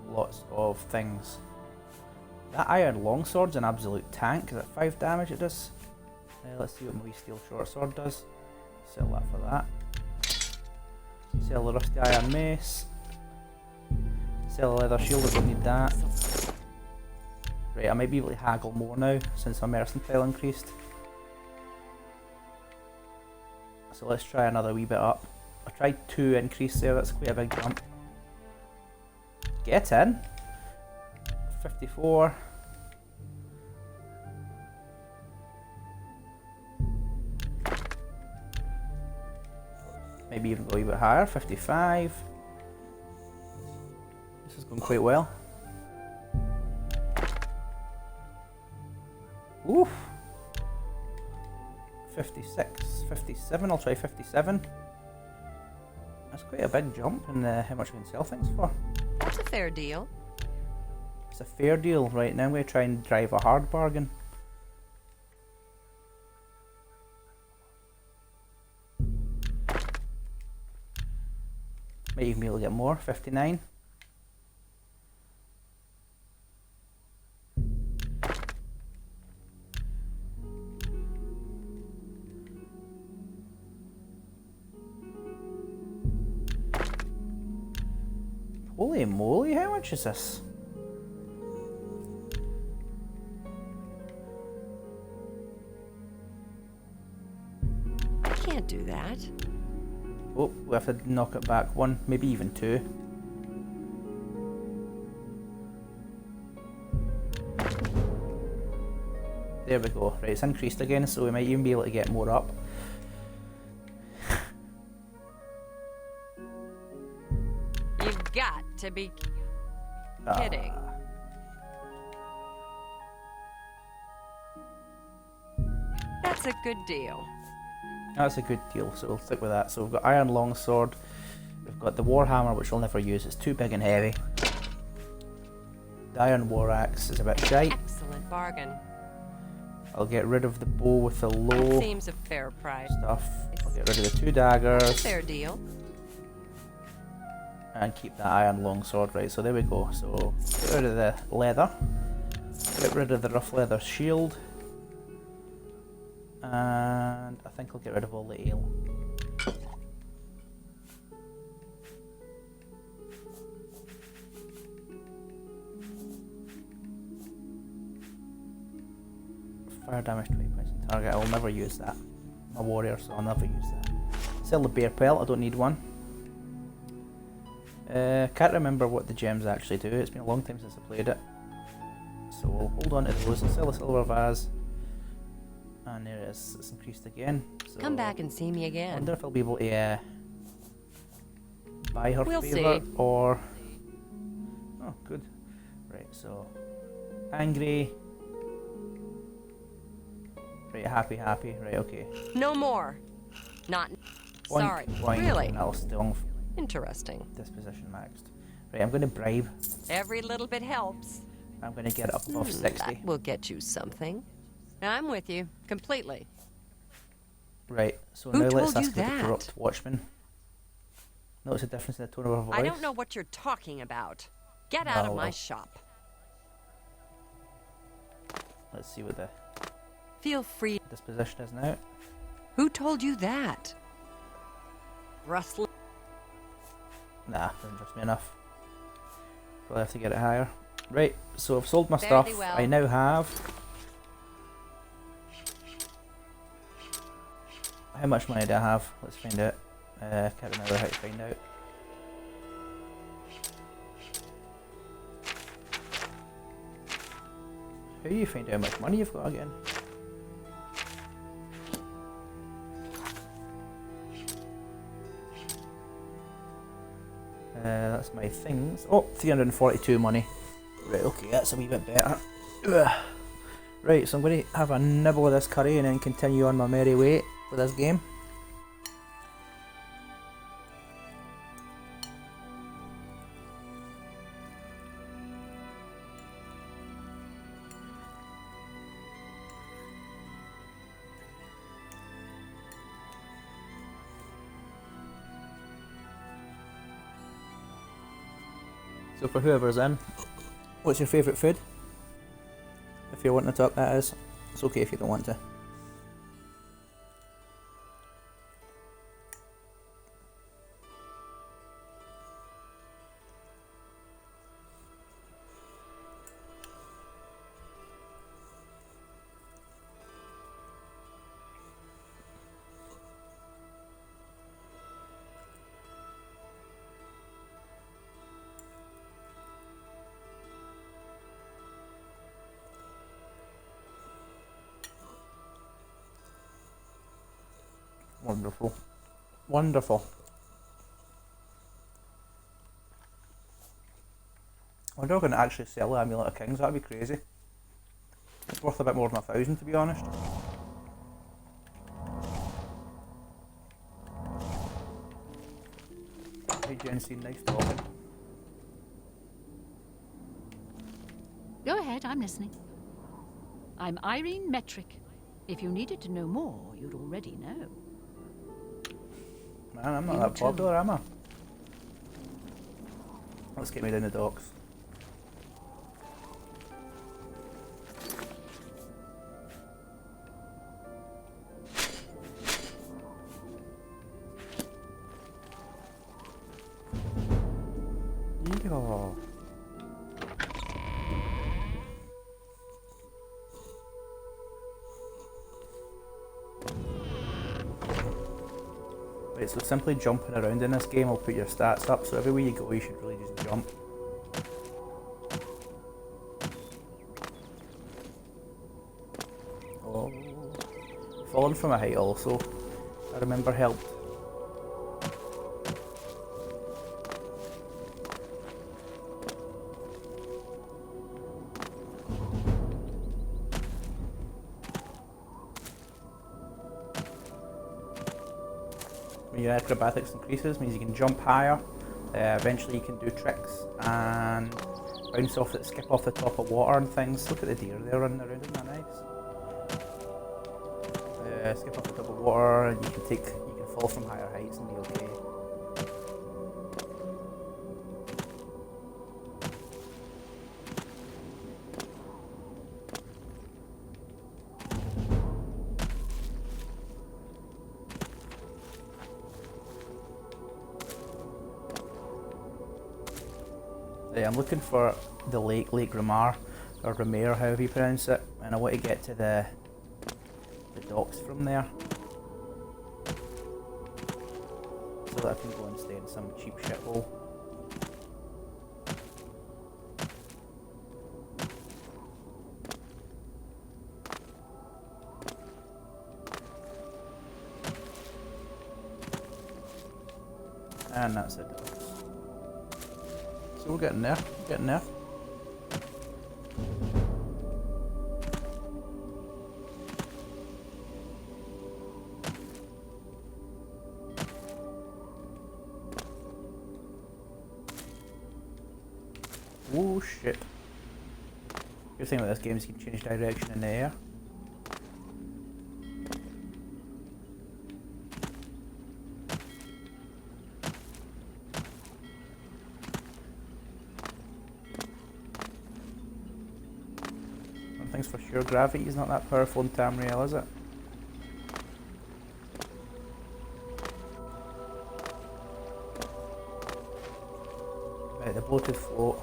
[SPEAKER 1] lots of things. That iron longsword's an absolute tank. Is it 5 damage it does? Let's see what my wee steel short sword does. Sell that for that. Sell the rusty iron mace. Sell the leather shield, I don't need that. Right, I might be able to haggle more now since my mercantile increased. So let's try another wee bit up. I tried 2 increase there, that's quite a big jump. Get in! 54. Maybe even go a wee bit higher, 55. This is going quite well. Oof. 56, 57, I'll try 57. That's quite a big jump in how much we can sell things for.
[SPEAKER 6] That's a fair deal.
[SPEAKER 1] It's a fair deal. Right, now I'm going to try and drive a hard bargain. Might even be able to get more, 59. Holy moly, how much is this?
[SPEAKER 6] I can't do that.
[SPEAKER 1] Oh, we have to knock it back one, maybe even two. There we go. Right, it's increased again, so we might even be able to get more up.
[SPEAKER 6] You've got to be kidding. That's a good deal.
[SPEAKER 1] That's a good deal, so we'll stick with that. So we've got Iron Longsword, we've got the Warhammer, which we'll never use, it's too big and heavy. The Iron War Axe is a bit shite.
[SPEAKER 6] Excellent bargain.
[SPEAKER 1] I'll get rid of the bow with the low
[SPEAKER 6] Seems a fair price.
[SPEAKER 1] stuff. I'll get rid of the two daggers.
[SPEAKER 6] Fair deal.
[SPEAKER 1] And keep the Iron Longsword, right, so there we go. So get rid of the leather, get rid of the rough leather shield, and I think I'll get rid of all the ale. Fire damage 20 points on target, I will never use that. I'm a warrior, so I'll never use that. Sell the bear pelt, I don't need one. Can't remember what the gems actually do, it's been a long time since I played it. So we'll hold on to those, I'll sell the silver vase. And there it is, it's increased again. So
[SPEAKER 6] Come back and see me
[SPEAKER 1] I
[SPEAKER 6] again.
[SPEAKER 1] wonder if I'll be able to buy her
[SPEAKER 6] We'll
[SPEAKER 1] favour
[SPEAKER 6] see.
[SPEAKER 1] or... Oh, good. Right, so... Angry. Right, happy, right, okay.
[SPEAKER 6] No more. Not.
[SPEAKER 1] Boink,
[SPEAKER 6] Sorry.
[SPEAKER 1] boink,
[SPEAKER 6] Really?
[SPEAKER 1] and that'll still
[SPEAKER 6] Interesting.
[SPEAKER 1] disposition maxed. Right, I'm going to bribe.
[SPEAKER 6] Every little bit helps.
[SPEAKER 1] I'm going to get it up above 60.
[SPEAKER 6] That will get you something. I'm with you completely.
[SPEAKER 1] Right, so
[SPEAKER 6] Who
[SPEAKER 1] now let's
[SPEAKER 6] told you
[SPEAKER 1] ask about the
[SPEAKER 6] that?
[SPEAKER 1] corrupt watchman. Notice a difference in the tone of her voice.
[SPEAKER 6] I don't know what you're talking about. Get out of my
[SPEAKER 1] well.
[SPEAKER 6] shop.
[SPEAKER 1] Let's see what the
[SPEAKER 6] Feel free.
[SPEAKER 1] disposition is now.
[SPEAKER 6] Who told you that? Rustling.
[SPEAKER 1] Nah, doesn't trust me enough. Probably have to get it higher. Right, so I've sold my
[SPEAKER 6] Fairly
[SPEAKER 1] stuff.
[SPEAKER 6] well.
[SPEAKER 1] I now have... How much money do I have? Let's find out. Can't remember how to find out. How do you find out how much money you've got again? That's my things. Oh, 342 money. Right, okay, that's a wee bit better. Ugh. Right, so I'm going to have a nibble of this curry and then continue on my merry way with this game. So for whoever's in, what's your favourite food? If you're wanting to talk, that is. It's okay if you don't want to. Wonderful. Wonderful. wonder if I can actually sell the Amulet of Kings. That'd be crazy. It's worth a bit more than 1,000, to be honest. Hey Jensen, nice talking.
[SPEAKER 7] Go ahead, I'm listening. I'm Irene Metric. If you needed to know more, you'd already know.
[SPEAKER 1] Man, I'm not
[SPEAKER 7] You
[SPEAKER 1] that
[SPEAKER 7] too.
[SPEAKER 1] popular, am I? Let's get me down the docks. Yeehaw. Right, so simply jumping around in this game will put your stats up, so everywhere you go you should really just jump. Oh, falling from a height also, I remember helped. When your acrobatics increases, means you can jump higher. Eventually you can do tricks and bounce off it, skip off the top of water and things. Look at the deer there running around, isn't that nice? Skip off the top of water, and you can fall from higher heights and be okay. I'm looking for the Lake Ramar, or Ramare, however you pronounce it, and I want to get to the docks from there, so that I can go and stay in some cheap shithole. And that's it. So we're getting there, getting there. Oh shit. Good thing about this game is you can change direction in the air. One thing's for sure, gravity is not that powerful in Tamriel, is it? Right, the bloated float.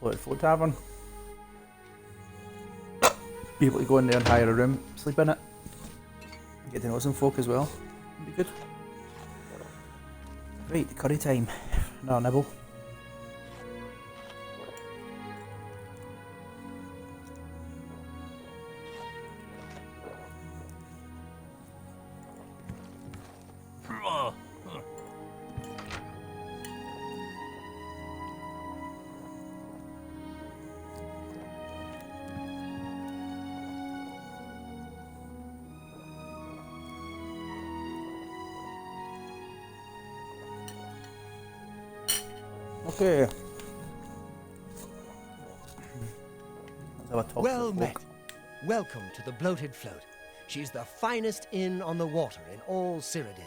[SPEAKER 1] Bloated float tavern. Be able to go in there and hire a room, sleep in it, get to know some folk as well. It'd be good. Right, curry time. Another nibble. Okay. Let's have a talk
[SPEAKER 8] Well
[SPEAKER 1] to
[SPEAKER 8] met.
[SPEAKER 1] folk.
[SPEAKER 8] Welcome to the Bloated Float. She's the finest inn on the water in all Cyrodiil.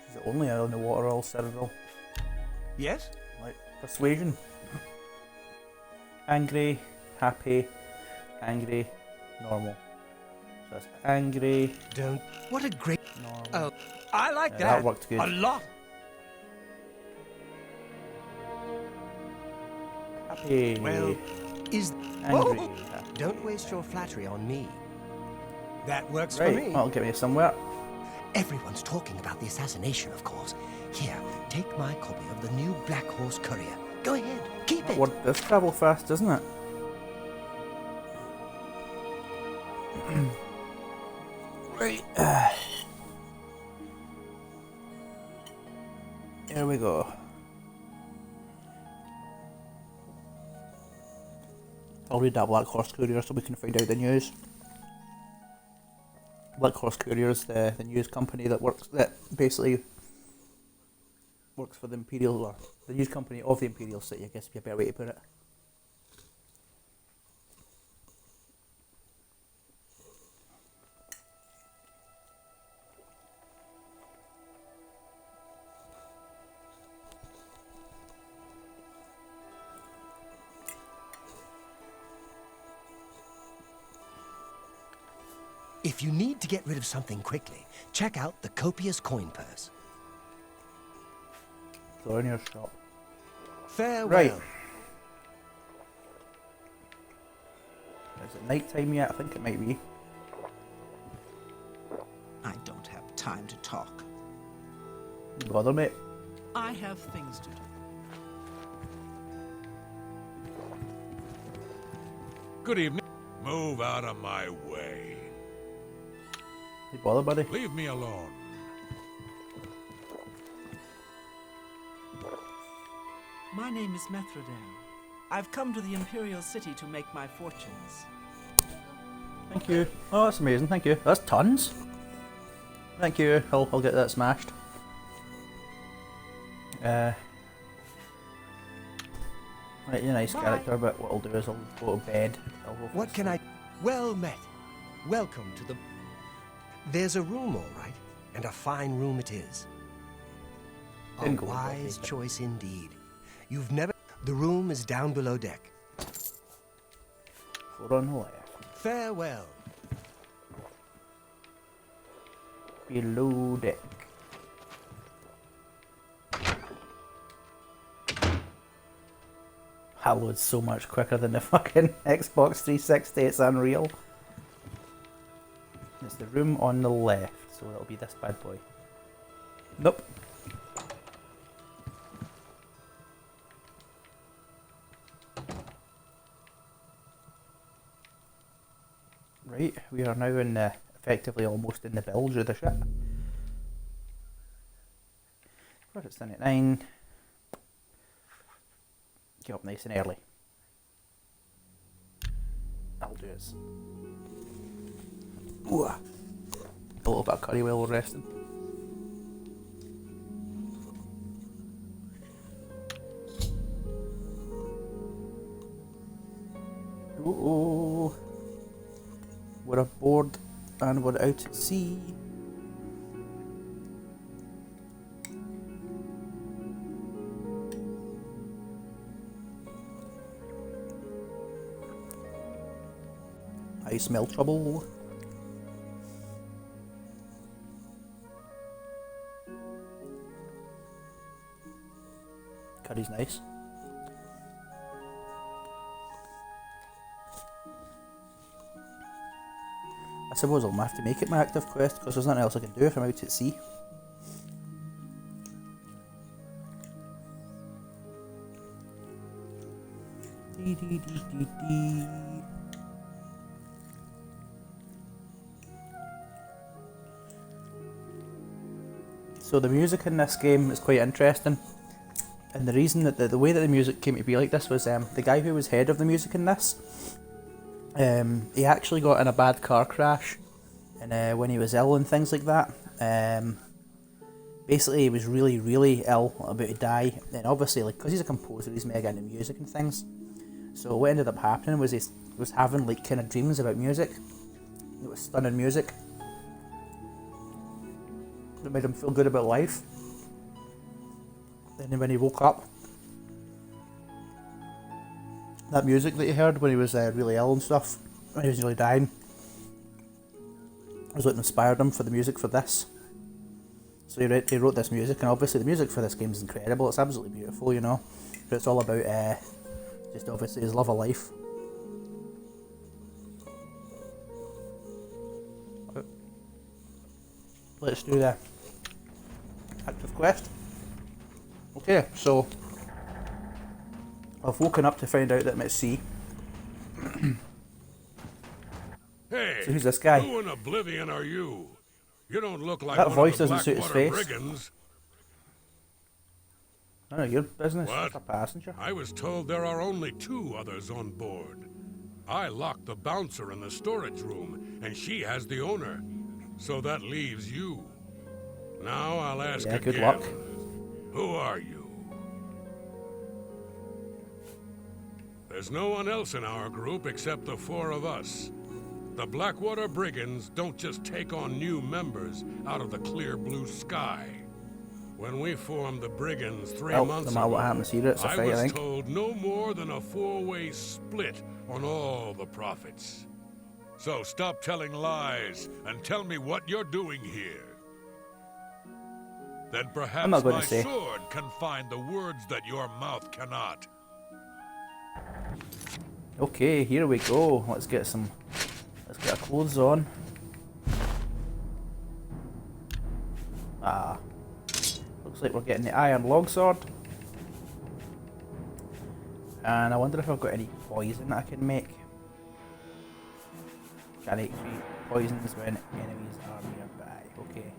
[SPEAKER 1] Is it only out on the water all Cyrodiil?
[SPEAKER 8] Yes?
[SPEAKER 1] Like persuasion. Angry, happy, angry, normal. So that's angry,
[SPEAKER 8] Don't. What a great.
[SPEAKER 1] normal.
[SPEAKER 8] Oh, I like
[SPEAKER 1] Yeah,
[SPEAKER 8] that.
[SPEAKER 1] that worked good.
[SPEAKER 8] A lot.
[SPEAKER 1] Happy.
[SPEAKER 8] Well, is.
[SPEAKER 1] Angry.
[SPEAKER 8] Whoa!
[SPEAKER 1] Happy.
[SPEAKER 8] Don't waste your flattery on me. That works for
[SPEAKER 1] Right,
[SPEAKER 8] me.
[SPEAKER 1] that'll get me somewhere.
[SPEAKER 8] Everyone's talking about the assassination, of course. Here, take my copy of the new Black Horse Courier. Go ahead, keep it.
[SPEAKER 1] Word does travel fast, doesn't it? Right. Here we go. I'll read that Black Horse Courier so we can find out the news. Black Horse Courier is the news company that basically works for the Imperial, or the news company of the Imperial City, I guess would be a better way to put it.
[SPEAKER 8] If you need to get rid of something quickly, check out the copious coin purse.
[SPEAKER 1] So in your shop.
[SPEAKER 8] Farewell.
[SPEAKER 1] Right. Is it night time yet? I think it might be.
[SPEAKER 9] I don't have time to talk.
[SPEAKER 1] You bother, mate.
[SPEAKER 9] I have things to do.
[SPEAKER 5] Good evening. Move out of my way.
[SPEAKER 1] You bother, buddy.
[SPEAKER 5] Leave me alone.
[SPEAKER 9] My name is Methrodale. I've come to the Imperial City to make my fortunes.
[SPEAKER 1] Thank you. Oh, that's amazing. Thank you. That's tons. Thank you. I'll get that smashed. Right, you're a nice
[SPEAKER 8] Bye.
[SPEAKER 1] character, but what I'll do is I'll go to bed.
[SPEAKER 8] What can I... Well met. Welcome to the... There's a room, all right, and a fine room it is. A
[SPEAKER 1] Didn't go
[SPEAKER 8] wise
[SPEAKER 1] with it.
[SPEAKER 8] choice indeed. You've never... The room is down below deck.
[SPEAKER 1] Floor on the left.
[SPEAKER 8] Farewell.
[SPEAKER 1] Below deck. That loads so much quicker than the fucking Xbox 360, it's unreal. It's the room on the left, so it'll be this bad boy. Nope. Right, we are now in the, effectively almost in the bilge of the ship. Of course it's 9. Get up nice and early. That'll do us. Ooh. A little bit of curry while we're resting. Oh, we're aboard and we're out at sea. I smell trouble. Curry's nice. I suppose I'll have to make it my active quest because there's nothing else I can do if I'm out at sea. Dee dee dee dee dee. So the music in this game is quite interesting, and the reason that the way that the music came to be like this was the guy who was head of the music in this, he actually got in a bad car crash, and when he was ill and things like that, basically he was really, really ill, about to die, and obviously, like, because he's a composer, he's mega into music and things, so what ended up happening was he was having, like, kind of dreams about music. It was stunning music that made him feel good about life. And then when he woke up, that music that he heard when he was really ill and stuff, when he was nearly dying, was what inspired him for the music for this. So he wrote this music, and obviously the music for this game is incredible. It's absolutely beautiful, you know. But it's all about just obviously his love of life. Let's do the active quest. Okay, so I've woken up to find out that I'm at sea.
[SPEAKER 5] Hey,
[SPEAKER 1] So who's this guy?
[SPEAKER 5] who in Oblivion are you? You don't look like
[SPEAKER 1] That
[SPEAKER 5] one
[SPEAKER 1] voice
[SPEAKER 5] of the
[SPEAKER 1] doesn't suit his
[SPEAKER 5] Blackwater
[SPEAKER 1] face.
[SPEAKER 5] brigands.
[SPEAKER 1] None of your business.
[SPEAKER 5] What?
[SPEAKER 1] It's a passenger.
[SPEAKER 5] I was told there are only 2 others on board. I locked the bouncer in the storage room, and she has the owner. So that leaves you. Now I'll ask
[SPEAKER 1] Yeah,
[SPEAKER 5] again.
[SPEAKER 1] good luck.
[SPEAKER 5] Who are you? There's no one else in our group except the 4 of us. The Blackwater Brigands don't just take on new members out of the clear blue sky. When we formed the Brigands 3
[SPEAKER 1] Well,
[SPEAKER 5] months
[SPEAKER 1] no matter
[SPEAKER 5] ago,
[SPEAKER 1] what happens here, it's a
[SPEAKER 5] I
[SPEAKER 1] fight, I
[SPEAKER 5] was
[SPEAKER 1] think.
[SPEAKER 5] told no more than a 4-way split on all the profits. So stop telling lies and tell me what you're doing here. Then perhaps
[SPEAKER 1] not going
[SPEAKER 5] my
[SPEAKER 1] to say.
[SPEAKER 5] sword can find the words that your mouth cannot.
[SPEAKER 1] Okay, here we go. Let's get our clothes on. Ah. Looks like we're getting the iron longsword. And I wonder if I've got any poison I can make. Can I create poisons when enemies are nearby? Okay.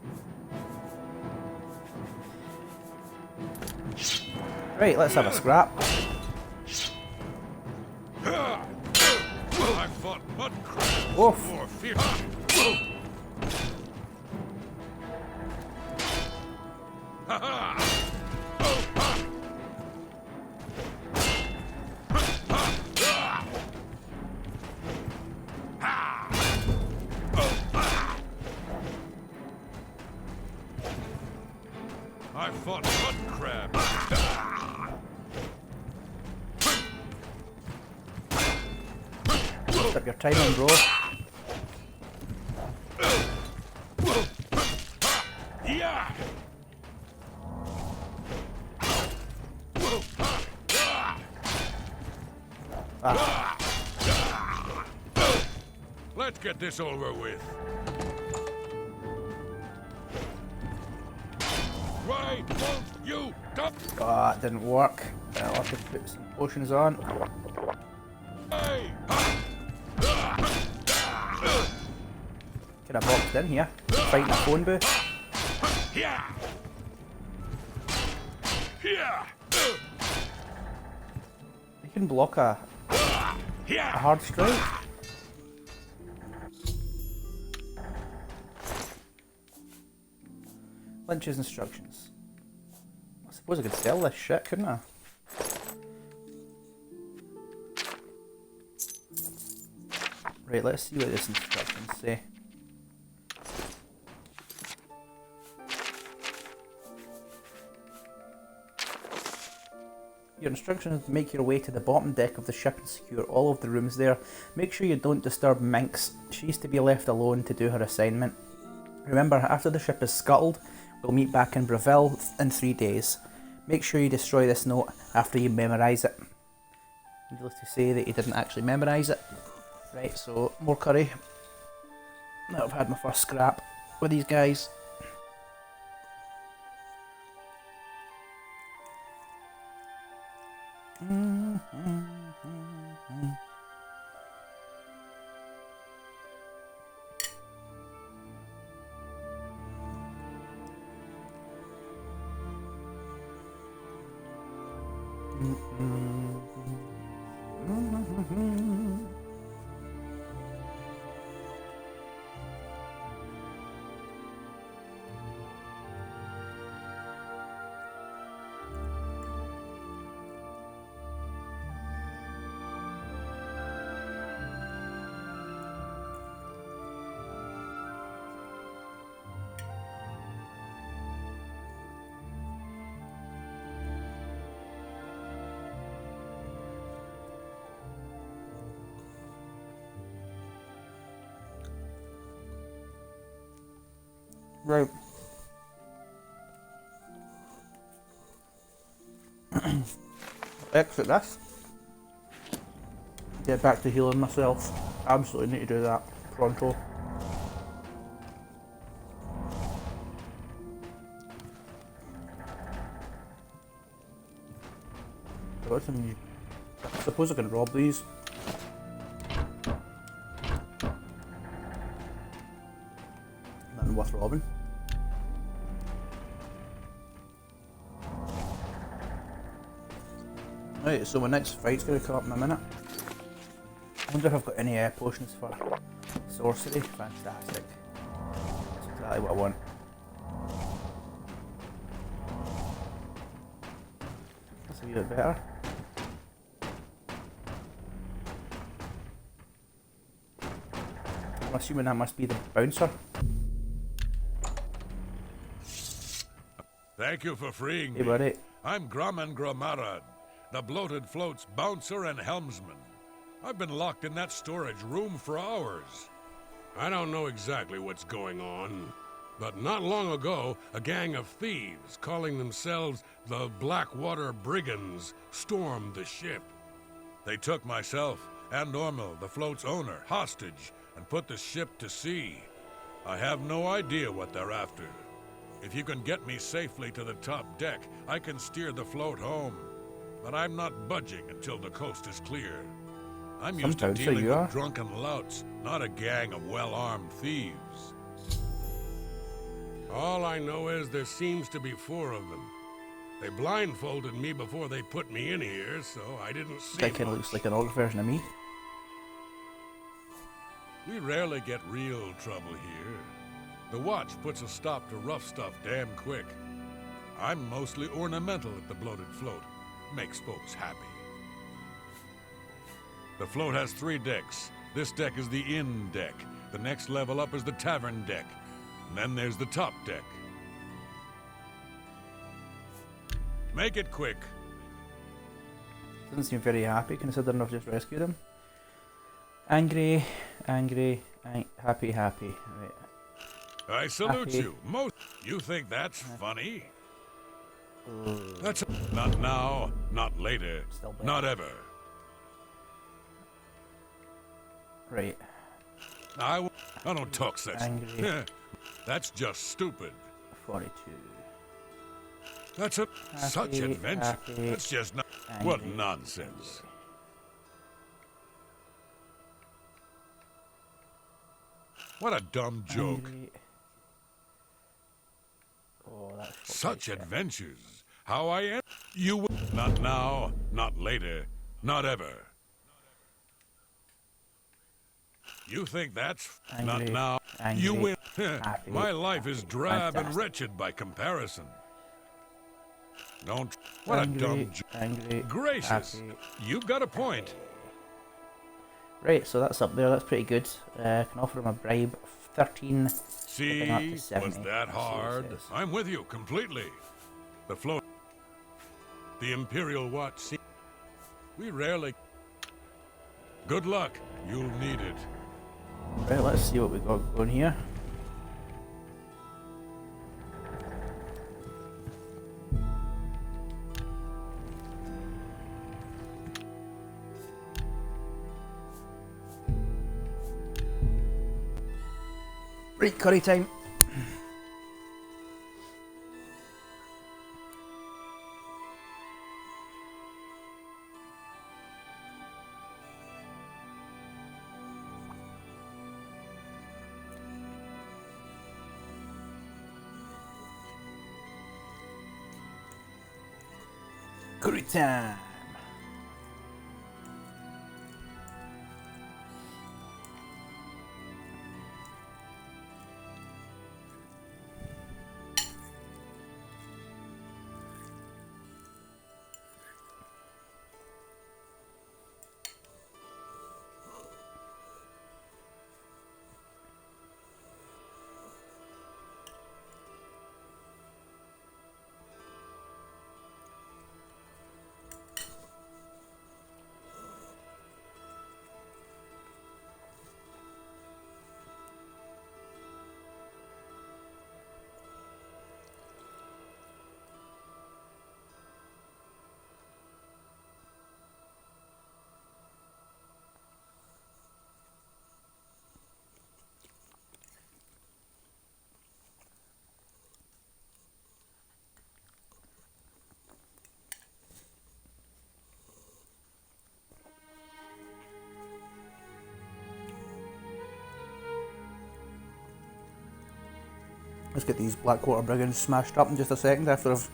[SPEAKER 1] Right, let's have a scrap.
[SPEAKER 5] I fought mud crabs
[SPEAKER 1] Woof.
[SPEAKER 5] for fear. I fought mud crabs.
[SPEAKER 1] Stop your timing, bro.
[SPEAKER 5] Yeah. Let's get this over with. Why won't you stop?
[SPEAKER 1] Ah, it didn't work. I'll have to put some potions on.
[SPEAKER 5] Hey!
[SPEAKER 1] Could have boxed in here. Fighting a phone booth.
[SPEAKER 5] Yeah. Yeah.
[SPEAKER 1] You can block a
[SPEAKER 5] Yeah.
[SPEAKER 1] hard strike. Lynch's instructions. I suppose I could sell this shit, couldn't I? Right, let's see what this instructions say. Your instructions to make your way to the bottom deck of the ship and secure all of the rooms there. Make sure you don't disturb Minx. She's to be left alone to do her assignment. Remember, after the ship is scuttled, we'll meet back in Breville in 3 days. Make sure you destroy this note after you memorise it. Needless to say that he didn't actually memorise it. Right, so more curry. Now I've had my first scrap with these guys. Right. Exit this. Get back to healing myself. Absolutely need to do that pronto. Got some I suppose I can rob these. Nothing worth robbing. Right, so my next fight's gonna come up in a minute. I wonder if I've got any potions for sorcery. Fantastic. That's exactly what I want. That's a wee bit better. I'm assuming that must be the bouncer.
[SPEAKER 5] Thank you for freeing
[SPEAKER 1] Hey
[SPEAKER 5] me.
[SPEAKER 1] buddy.
[SPEAKER 5] I'm Grumman Gromarad, the bloated float's bouncer and helmsman. I've been locked in that storage room for hours. I don't know exactly what's going on, but not long ago, a gang of thieves calling themselves the Blackwater Brigands stormed the ship. They took myself and Ormel, the float's owner, hostage and put the ship to sea. I have no idea what they're after. If you can get me safely to the top deck, I can steer the float home. But I'm not budging until the coast is clear. I'm used to
[SPEAKER 1] Sometimes
[SPEAKER 5] dealing
[SPEAKER 1] you
[SPEAKER 5] with
[SPEAKER 1] are.
[SPEAKER 5] drunken louts, not a gang of well-armed thieves. All I know is there seems to be 4 of them. They blindfolded me before they put me in here, so I didn't see
[SPEAKER 1] That kind of
[SPEAKER 5] much.
[SPEAKER 1] looks like an old version of me.
[SPEAKER 5] We rarely get real trouble here. The watch puts a stop to rough stuff damn quick. I'm mostly ornamental at the bloated float. Makes folks happy. The float has 3 decks. This deck is the inn deck. The next level up is the tavern deck. And then there's the top deck. Make it quick.
[SPEAKER 1] Doesn't seem very happy considering I've just rescued him. Angry, angry, happy, happy. Right.
[SPEAKER 5] I salute
[SPEAKER 1] Happy.
[SPEAKER 5] you. You think that's funny? That's not now, not later,
[SPEAKER 1] Still bad.
[SPEAKER 5] not ever.
[SPEAKER 1] Right.
[SPEAKER 5] I don't talk such.
[SPEAKER 1] Angry.
[SPEAKER 5] That's just stupid.
[SPEAKER 1] 42.
[SPEAKER 5] That's such
[SPEAKER 1] Happy,
[SPEAKER 5] adventure.
[SPEAKER 1] happy,
[SPEAKER 5] That's just not. What
[SPEAKER 1] angry,
[SPEAKER 5] nonsense. What a dumb joke.
[SPEAKER 1] Angry. Oh, that's
[SPEAKER 5] Such adventures. How I am. You will. Not now, not later, not ever. You think that's not
[SPEAKER 1] Angry,
[SPEAKER 5] now?
[SPEAKER 1] angry,
[SPEAKER 5] You win.
[SPEAKER 1] happy,
[SPEAKER 5] My life is drab and
[SPEAKER 1] fantastic.
[SPEAKER 5] wretched by comparison. Don't. What
[SPEAKER 1] angry,
[SPEAKER 5] a dumb joke.
[SPEAKER 1] angry,
[SPEAKER 5] Gracious.
[SPEAKER 1] happy.
[SPEAKER 5] You've got a point.
[SPEAKER 1] Right, so that's up there. That's pretty good. Can offer him a bribe of 13.
[SPEAKER 5] See,
[SPEAKER 1] Stepping up to
[SPEAKER 5] was
[SPEAKER 1] 70.
[SPEAKER 5] that
[SPEAKER 1] Let's see what it
[SPEAKER 5] hard?
[SPEAKER 1] says.
[SPEAKER 5] I'm with you completely. The float. The Imperial Watch. See, we rarely. Good luck. You'll need it.
[SPEAKER 1] Right, let's see what we got going here. Right, curry time. Curry time. Let's get these Blackwater brigands smashed up in just a second after I've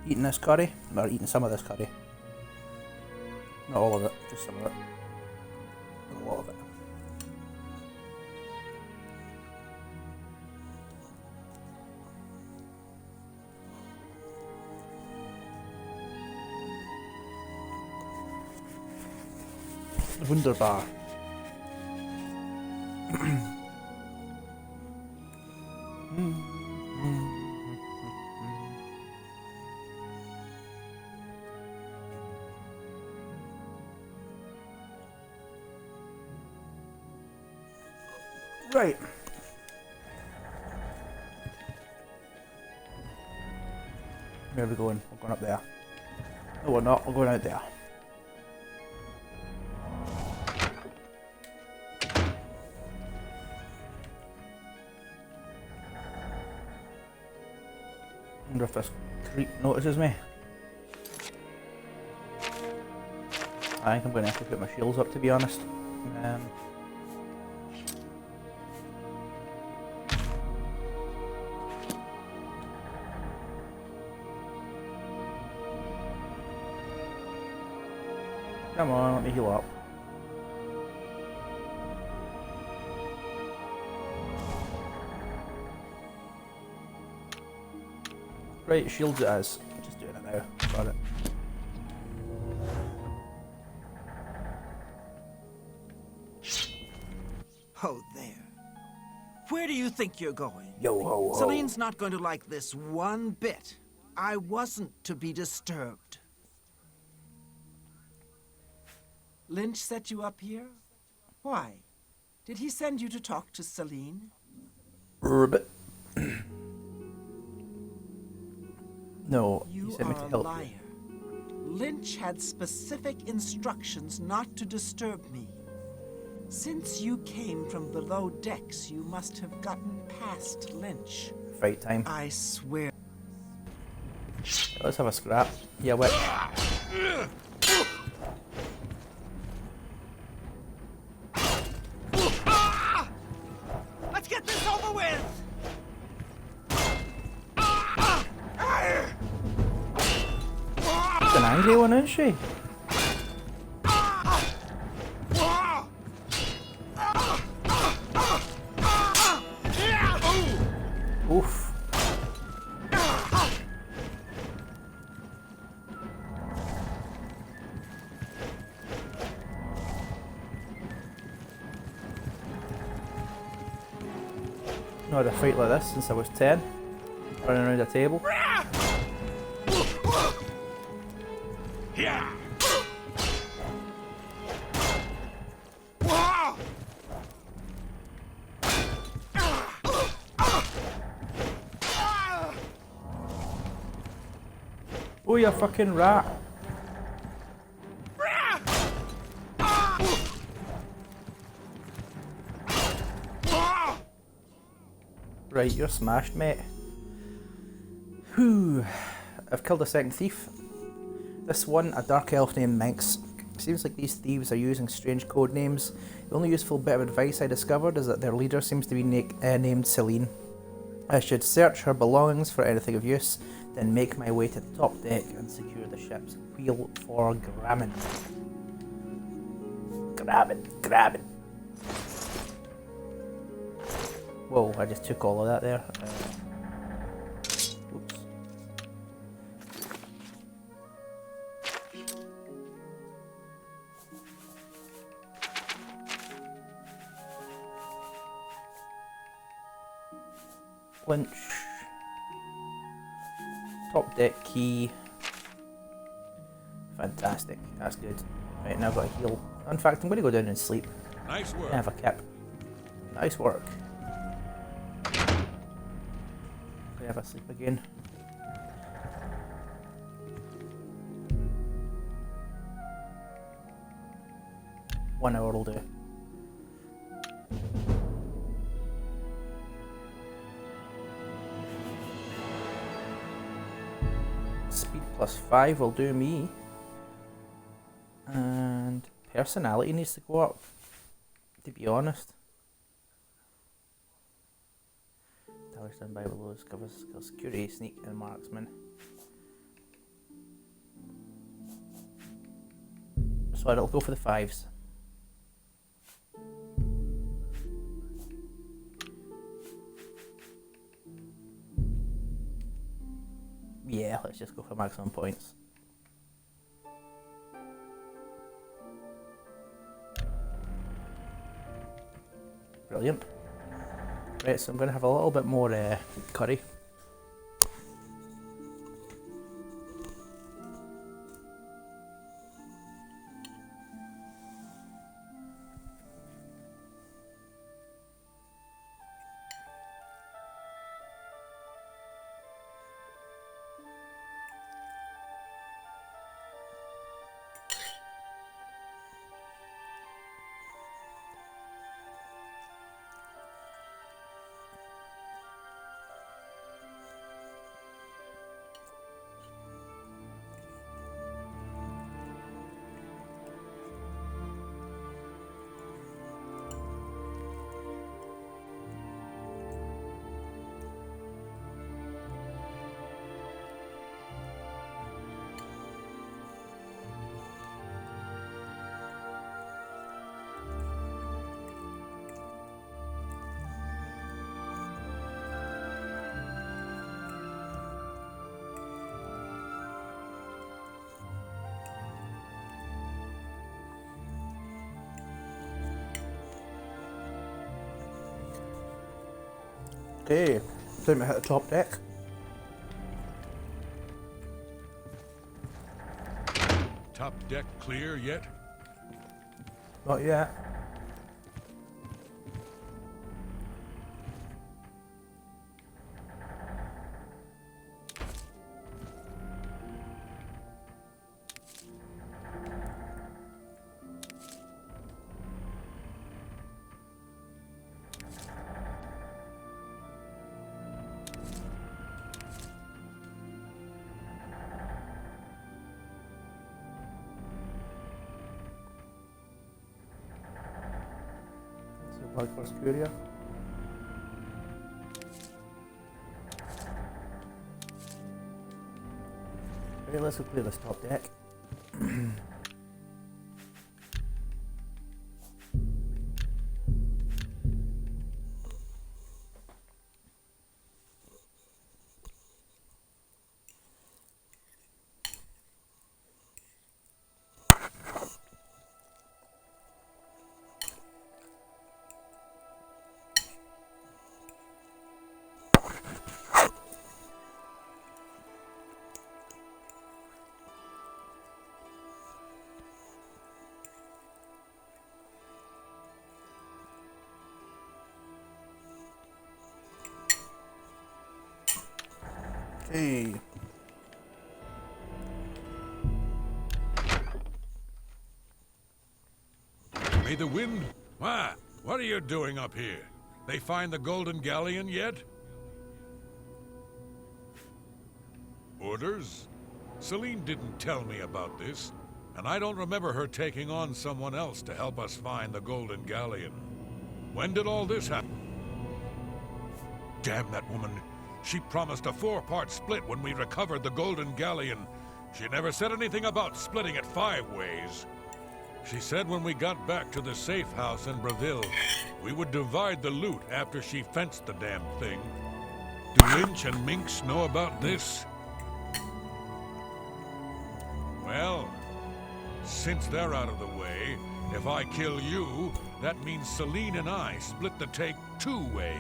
[SPEAKER 1] eaten this curry, or eaten some of this curry. Not all of it, just some of it. Not a lot of it. Wunderbar. Right. Where are we going? We're going up there. No, we're not. We're going out there. I wonder if this creep notices me. I think I'm going to have to put my shields up, to be honest. Come on, let me heal up. Right, shields it is. Just doing it now. Got it.
[SPEAKER 9] Oh, there. Where do you think you're going?
[SPEAKER 1] Yo ho ho.
[SPEAKER 9] Celine's not going to like this one bit. I wasn't to be disturbed. Lynch set you up here? Why? Did he send you to talk to Celine?
[SPEAKER 1] Ribbit. No, he
[SPEAKER 9] You
[SPEAKER 1] sent me
[SPEAKER 9] are
[SPEAKER 1] to
[SPEAKER 9] a
[SPEAKER 1] help
[SPEAKER 9] liar. Lynch had specific instructions not to disturb me. Since you came from below decks, you must have gotten past Lynch.
[SPEAKER 1] you. Fight time.
[SPEAKER 9] I swear.
[SPEAKER 1] Let's have a scrap. Yeah, wait.
[SPEAKER 9] Let's get this over with!
[SPEAKER 1] She's an angry one, isn't she? Oof. Not had a fight like this since I was 10. Running around a table.
[SPEAKER 5] Yeah.
[SPEAKER 1] Oh, you fucking rat. Right, you're smashed, mate. Whew. I've killed a second thief. This one, a dark elf named Minx. Seems like these thieves are using strange code names. The only useful bit of advice I discovered is that their leader seems to be named Celine. I should search her belongings for anything of use, then make my way to the top deck and secure the ship's wheel for grabbing. Grabbing. Whoa, I just took all of that there. Oops. Lynch. Top deck key. Fantastic. That's good. Right, now I've got to heal. In fact, I'm going to go down and sleep.
[SPEAKER 5] Nice work.
[SPEAKER 1] I have a kip. Nice work. I have a sleep again. One hour will do. Speed +5 will do me. And personality needs to go up, to be honest. Damage done by below covers security, sneak, and marksman. So I'll go for the 5s. Yeah, let's just go for maximum points. Brilliant. Right, so I'm going to have a little bit more curry. Okay, time to hit the top deck.
[SPEAKER 5] Top deck clear yet?
[SPEAKER 1] Not yet. Like for Scuria. Right, let's go clear this top deck. Okay.
[SPEAKER 5] May the wind... What are you doing up here? They find the Golden Galleon yet? Orders? Celine didn't tell me about this, and I don't remember her taking on someone else to help us find the Golden Galleon. When did all this happen? Damn that woman. She promised a 4-part split when we recovered the Golden Galleon. She never said anything about splitting it 5 ways. She said when we got back to the safe house in Breville, we would divide the loot after she fenced the damn thing. Do Lynch and Minx know about this? Well, since they're out of the way, if I kill you, that means Celine and I split the take 2 ways.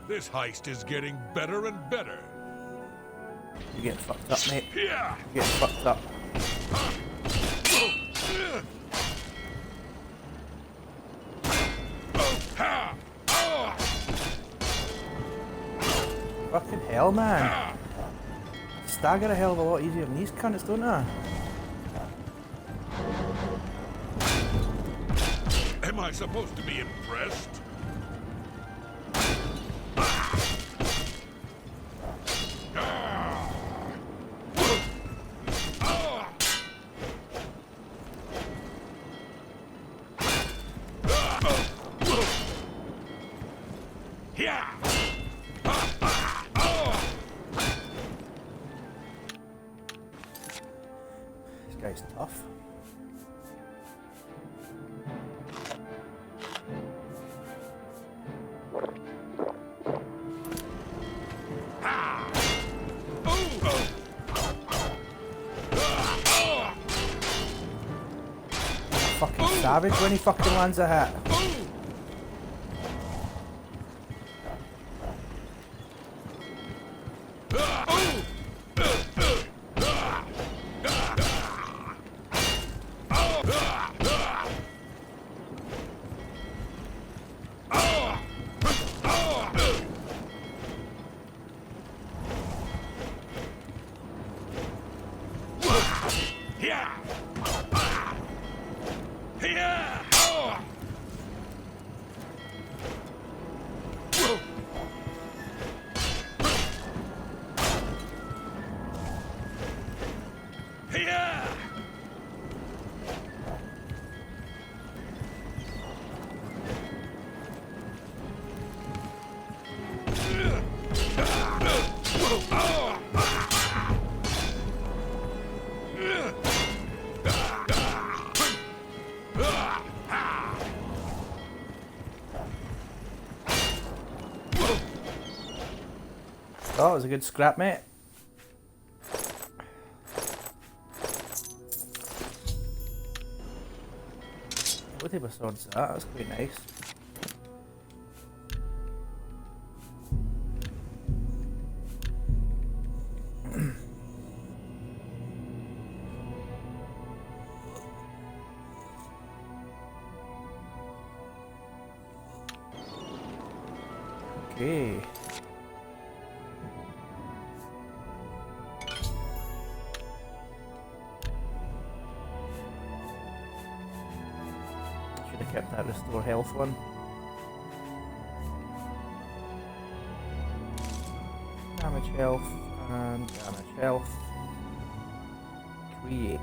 [SPEAKER 5] This heist is getting better and better.
[SPEAKER 1] You're getting fucked up, mate.
[SPEAKER 5] Yeah.
[SPEAKER 1] You're getting fucked up. Fucking hell, man. Stagger a hell of a lot easier than these cunts, don't I?
[SPEAKER 5] Am I supposed to be impressed?
[SPEAKER 1] guy's tough. Fucking savage when he fucking lands a hit. Oh, it was a good scrap, mate. What type of sword's that? That's quite nice. Okay. Should have kept that restore health one. Damage health and damage health. Create.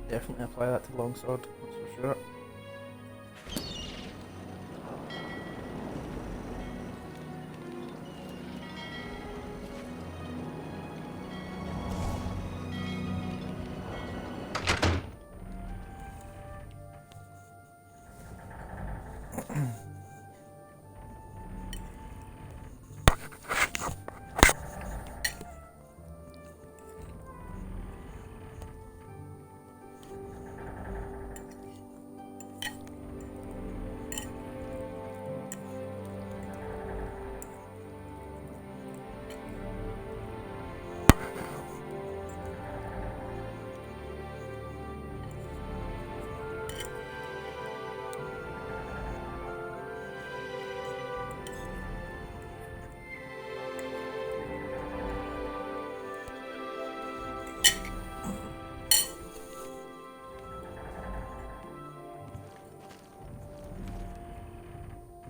[SPEAKER 1] Definitely apply that to longsword, that's for sure.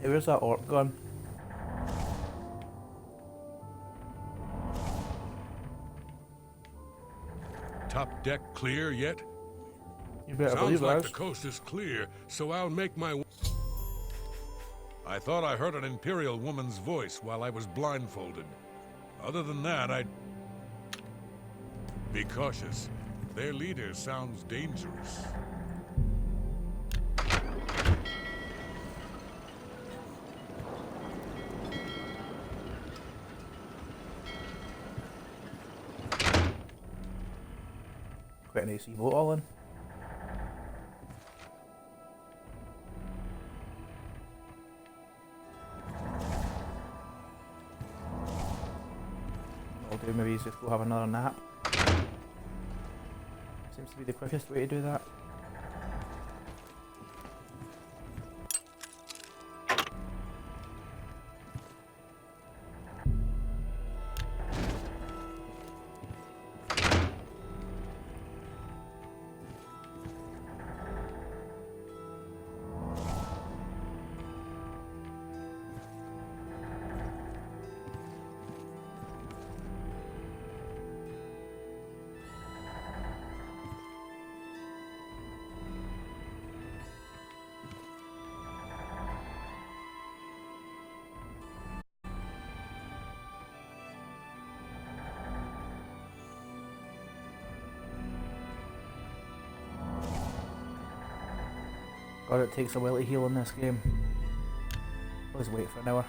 [SPEAKER 1] Hey, where's that orc gone?
[SPEAKER 5] Top deck clear yet?
[SPEAKER 1] You better
[SPEAKER 5] Sounds
[SPEAKER 1] believe
[SPEAKER 5] like
[SPEAKER 1] ours.
[SPEAKER 5] the coast is clear, so I'll make my... I thought I heard an Imperial woman's voice while I was blindfolded. Other than that, Be cautious. Their leader sounds dangerous.
[SPEAKER 1] quite a nice emote all in. I'll do maybe is just go have another nap. Seems to be the quickest way to do that. God, it takes a while to heal in this game. Let's wait for an hour.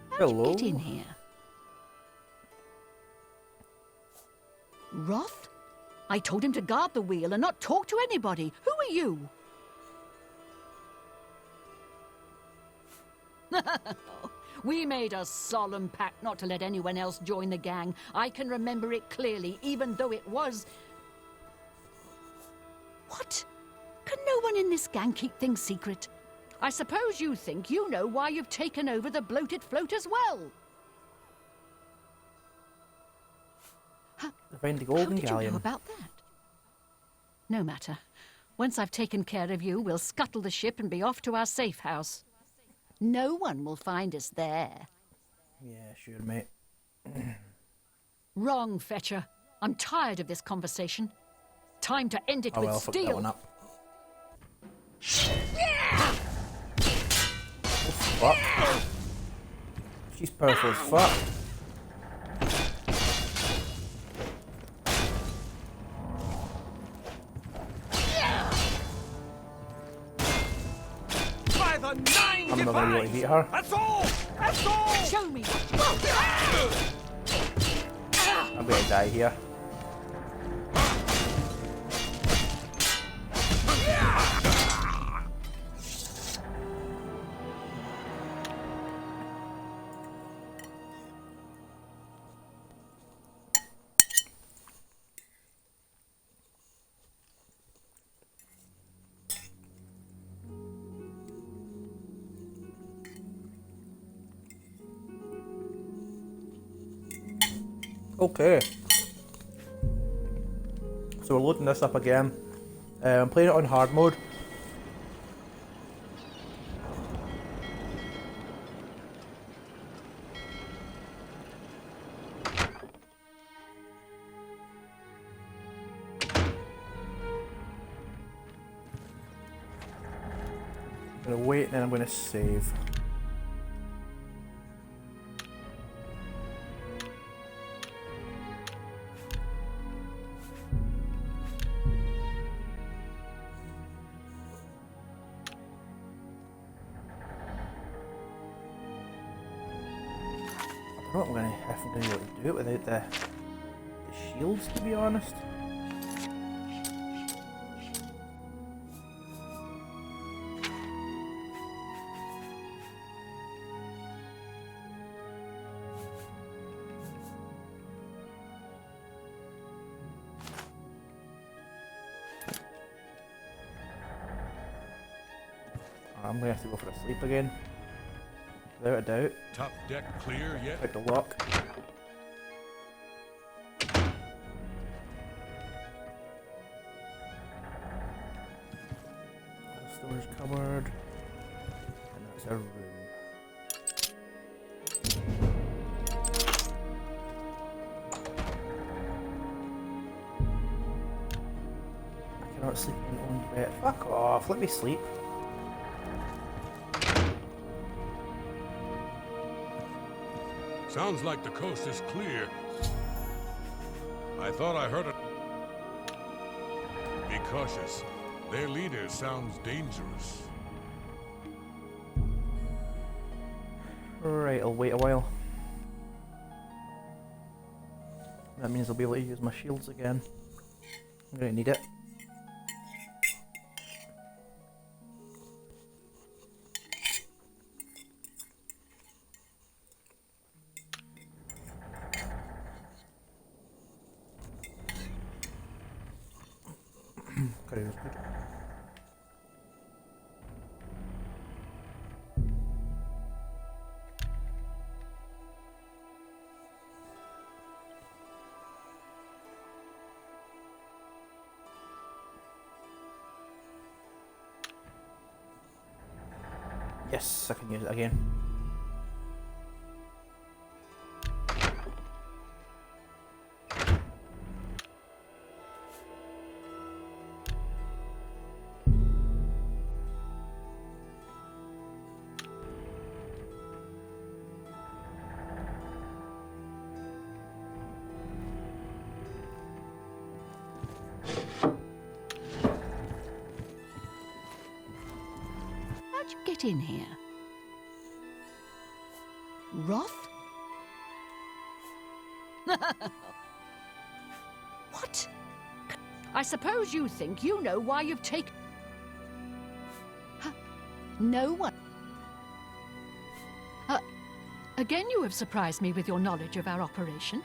[SPEAKER 7] How'd you
[SPEAKER 1] Hello.
[SPEAKER 7] get in here? Roth? I told him to guard the wheel and not talk to anybody. Who are you? We made a solemn pact not to let anyone else join the gang. I can remember it clearly, even though it was... What? Can no one in this gang keep things secret? I suppose you think you know why you've taken over the bloated float as well.
[SPEAKER 1] To find the
[SPEAKER 7] How
[SPEAKER 1] golden
[SPEAKER 7] did you know
[SPEAKER 1] galleon.
[SPEAKER 7] about that? No matter. Once I've taken care of you, we'll scuttle the ship and be off to our safe house. No one will find us there.
[SPEAKER 1] Yeah, sure, mate.
[SPEAKER 7] Wrong, Fetcher. I'm tired of this conversation. Time to end it
[SPEAKER 1] Oh
[SPEAKER 7] with
[SPEAKER 1] well, fuck that
[SPEAKER 7] steel.
[SPEAKER 1] one up. Oh, fuck. She's powerful as fuck.
[SPEAKER 8] By the nine
[SPEAKER 1] I'm not gonna really beat her.
[SPEAKER 8] That's all! That's all!
[SPEAKER 7] Show me.
[SPEAKER 1] I'm gonna die here. Okay. So we're loading this up again. I'm playing it on hard mode. I'm gonna wait and then I'm gonna save. I don't know what I'm gonna be able to do it without the shields, to be honest. I'm gonna have to go for a sleep again. Without a doubt.
[SPEAKER 5] Top deck clear yet?
[SPEAKER 1] Pick the lock. Storage cupboard. And that's our room. I cannot sleep in my own bed. Fuck off, let me sleep.
[SPEAKER 5] Sounds like the coast is clear. I thought I heard it. Be cautious. Their leader sounds dangerous.
[SPEAKER 1] Right, I'll wait a while. That means I'll be able to use my shields again. I'm gonna need it. Courier's good. Yes, I can use it again.
[SPEAKER 7] How'd you get in here? Roth? What? I suppose you think you know why you've taken... No one. Again you have surprised me with your knowledge of our operation.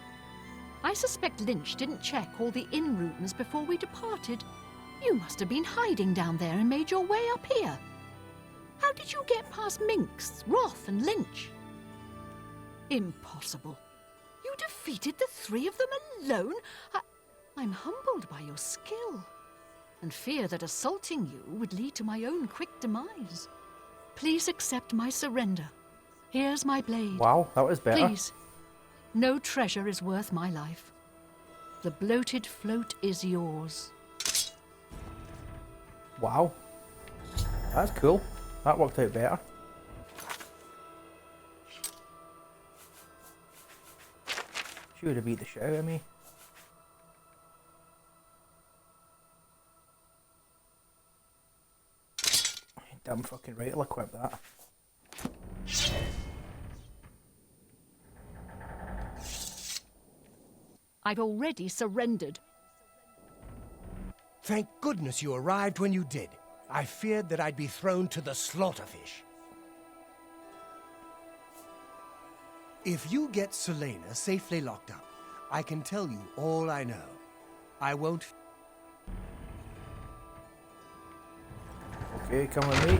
[SPEAKER 7] I suspect Lynch didn't check all the inn rooms before we departed. You must have been hiding down there and made your way up here. How did you get past Minx, Roth, and Lynch? Impossible. You defeated the three of them alone? I'm humbled by your skill, and fear that assaulting you would lead to my own quick demise. Please accept my surrender. Here's my blade.
[SPEAKER 1] Wow, that was better.
[SPEAKER 7] Please. No treasure is worth my life. The bloated float is yours.
[SPEAKER 1] Wow. That's cool. That worked out better. She would have beat the shit out of me. Damn fucking right, I'll equip that.
[SPEAKER 7] I've already surrendered.
[SPEAKER 8] Thank goodness you arrived when you did. I feared that I'd be thrown to the slaughterfish. If you get Selena safely locked up, I can tell you all I know. I won't...
[SPEAKER 1] Okay, come with me.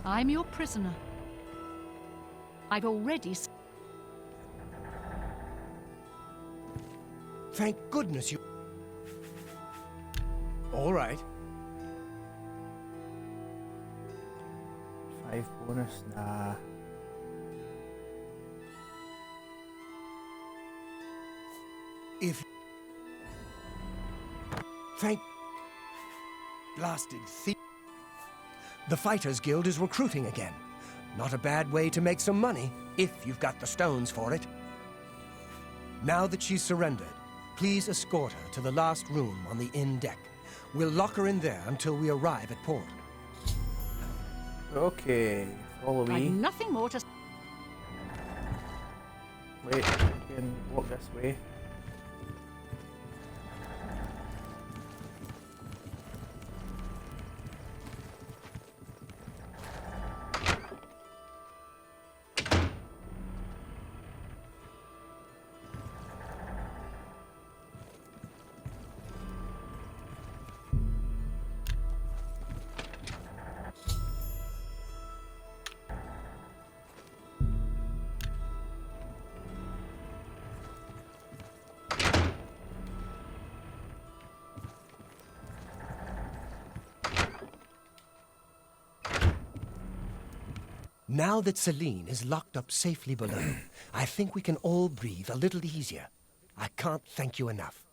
[SPEAKER 7] I'm your prisoner. I've already...
[SPEAKER 8] Thank goodness you... All right.
[SPEAKER 1] 5 bonus, nah.
[SPEAKER 8] If... Thank... Blasted thief... The Fighters Guild is recruiting again. Not a bad way to make some money, if you've got the stones for it. Now that she's surrendered, please escort her to the last room on the inn deck. We'll lock her in there until we arrive at port.
[SPEAKER 1] Okay, follow me.
[SPEAKER 7] I've nothing more to...
[SPEAKER 1] Wait, we can walk this way.
[SPEAKER 8] Now that Celine is locked up safely below, I think we can all breathe a little easier. I can't thank you enough.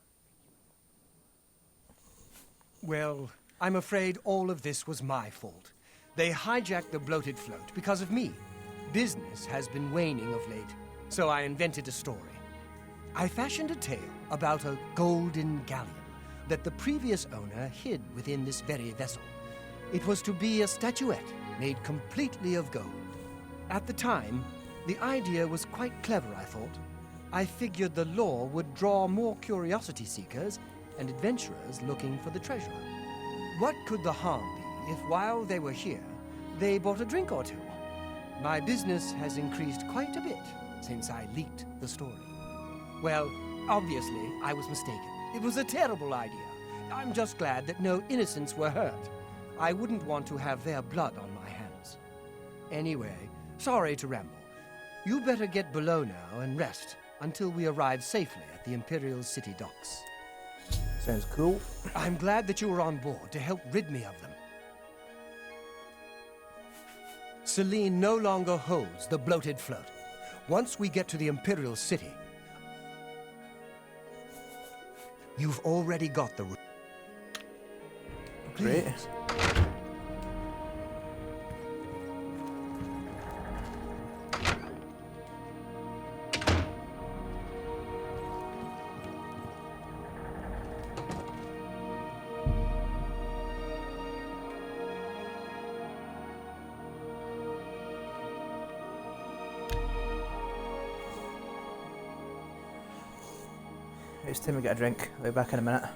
[SPEAKER 8] Well, I'm afraid all of this was my fault. They hijacked the bloated float because of me. Business has been waning of late, so I invented a story. I fashioned a tale about a golden galleon that the previous owner hid within this very vessel. It was to be a statuette made completely of gold. At the time, the idea was quite clever, I thought. I figured the lore would draw more curiosity seekers and adventurers looking for the treasure. What could the harm be if while they were here, they bought a drink or two? My business has increased quite a bit since I leaked the story. Well, obviously, I was mistaken. It was a terrible idea. I'm just glad that no innocents were hurt. I wouldn't want to have their blood on my hands. Anyway, sorry to ramble. You better get below now and rest until we arrive safely at the Imperial City docks.
[SPEAKER 1] Sounds cool.
[SPEAKER 8] I'm glad that you were on board to help rid me of them. Celine no longer holds the bloated float. Once we get to the Imperial City, you've already got the route.
[SPEAKER 1] Great.
[SPEAKER 8] Please.
[SPEAKER 1] It's time to get a drink. I'll be back in a minute.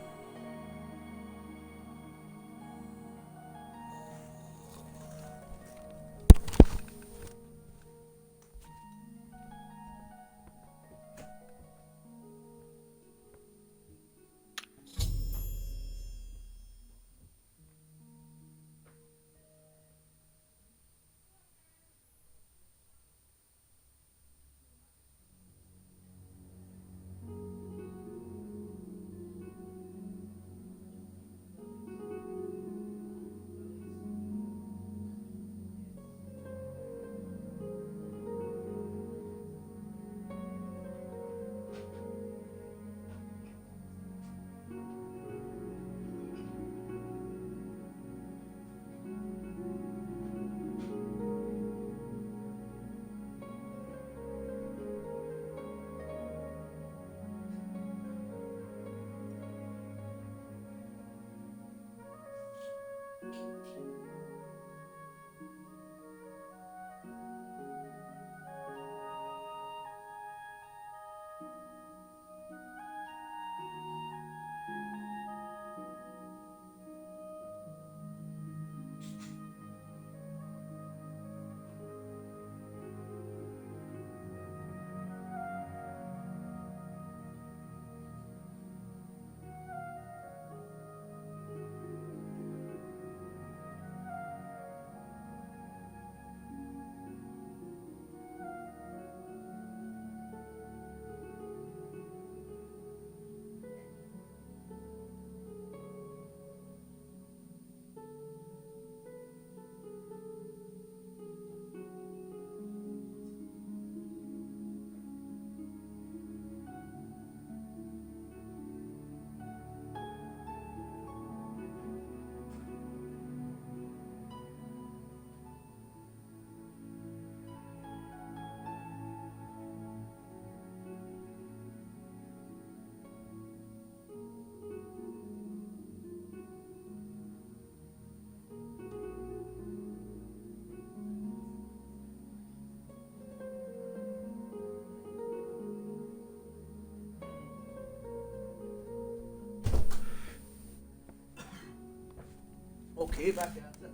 [SPEAKER 1] Okay, back at it.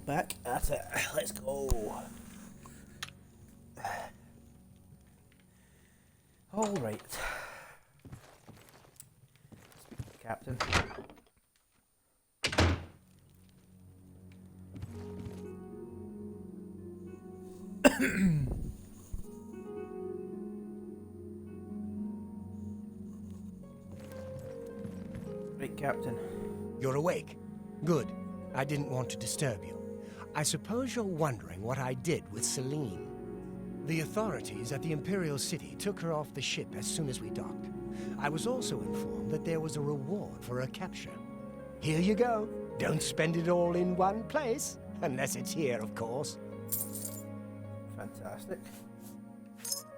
[SPEAKER 1] Back at it. Let's go. All right. Speak to the captain. Right, Captain.
[SPEAKER 8] You're awake? Good. I didn't want to disturb you. I suppose you're wondering what I did with Celine. The authorities at the Imperial City took her off the ship as soon as we docked. I was also informed that there was a reward for her capture. Here you go. Don't spend it all in one place. Unless it's here, of course.
[SPEAKER 1] Fantastic. Fantastic.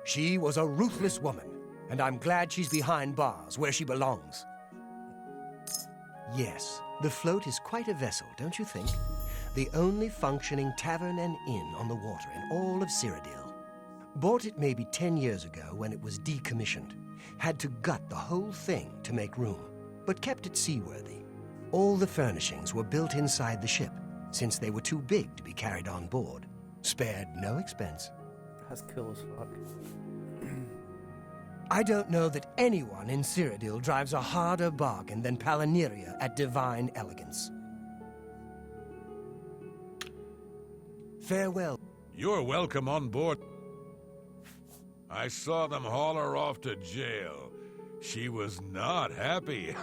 [SPEAKER 8] She was a ruthless woman, and I'm glad she's behind bars, where she belongs. Yes, the float is quite a vessel, don't you think? The only functioning tavern and inn on the water in all of Cyrodiil. Bought it maybe 10 years ago when it was decommissioned. Had to gut the whole thing to make room, but kept it seaworthy. All the furnishings were built inside the ship, since they were too big to be carried on board. Spared no expense.
[SPEAKER 1] That's cool as fuck.
[SPEAKER 8] I don't know that anyone in Cyrodiil drives a harder bargain than Palaniria at Divine Elegance. Farewell.
[SPEAKER 5] You're welcome on board. I saw them haul her off to jail. She was not happy.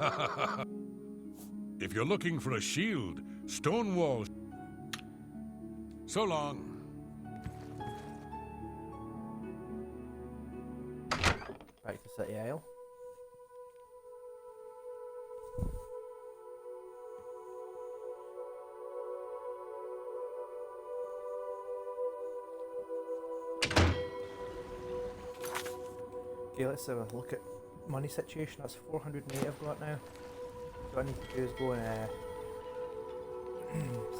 [SPEAKER 5] If you're looking for a shield, Stonewall. So long.
[SPEAKER 1] Back to City Isle. Okay, let's have a look at money situation. That's 408 I've got now. So what I need to do is go and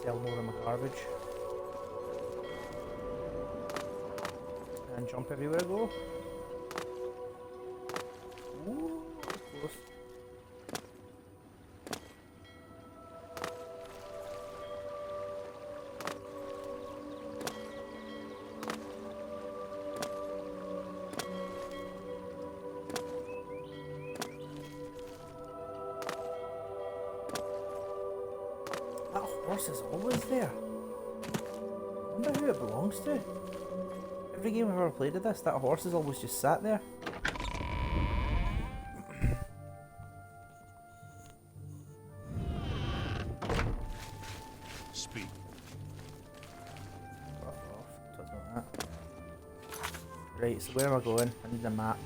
[SPEAKER 1] sell more of my garbage. And jump everywhere I go. Ooh, close. That horse is always there. I wonder who it belongs to. Every game I've ever played of this, that horse has always just sat there.
[SPEAKER 2] Speak.
[SPEAKER 1] Fuck off. Talk about that. Right, so where am I going? I need a map.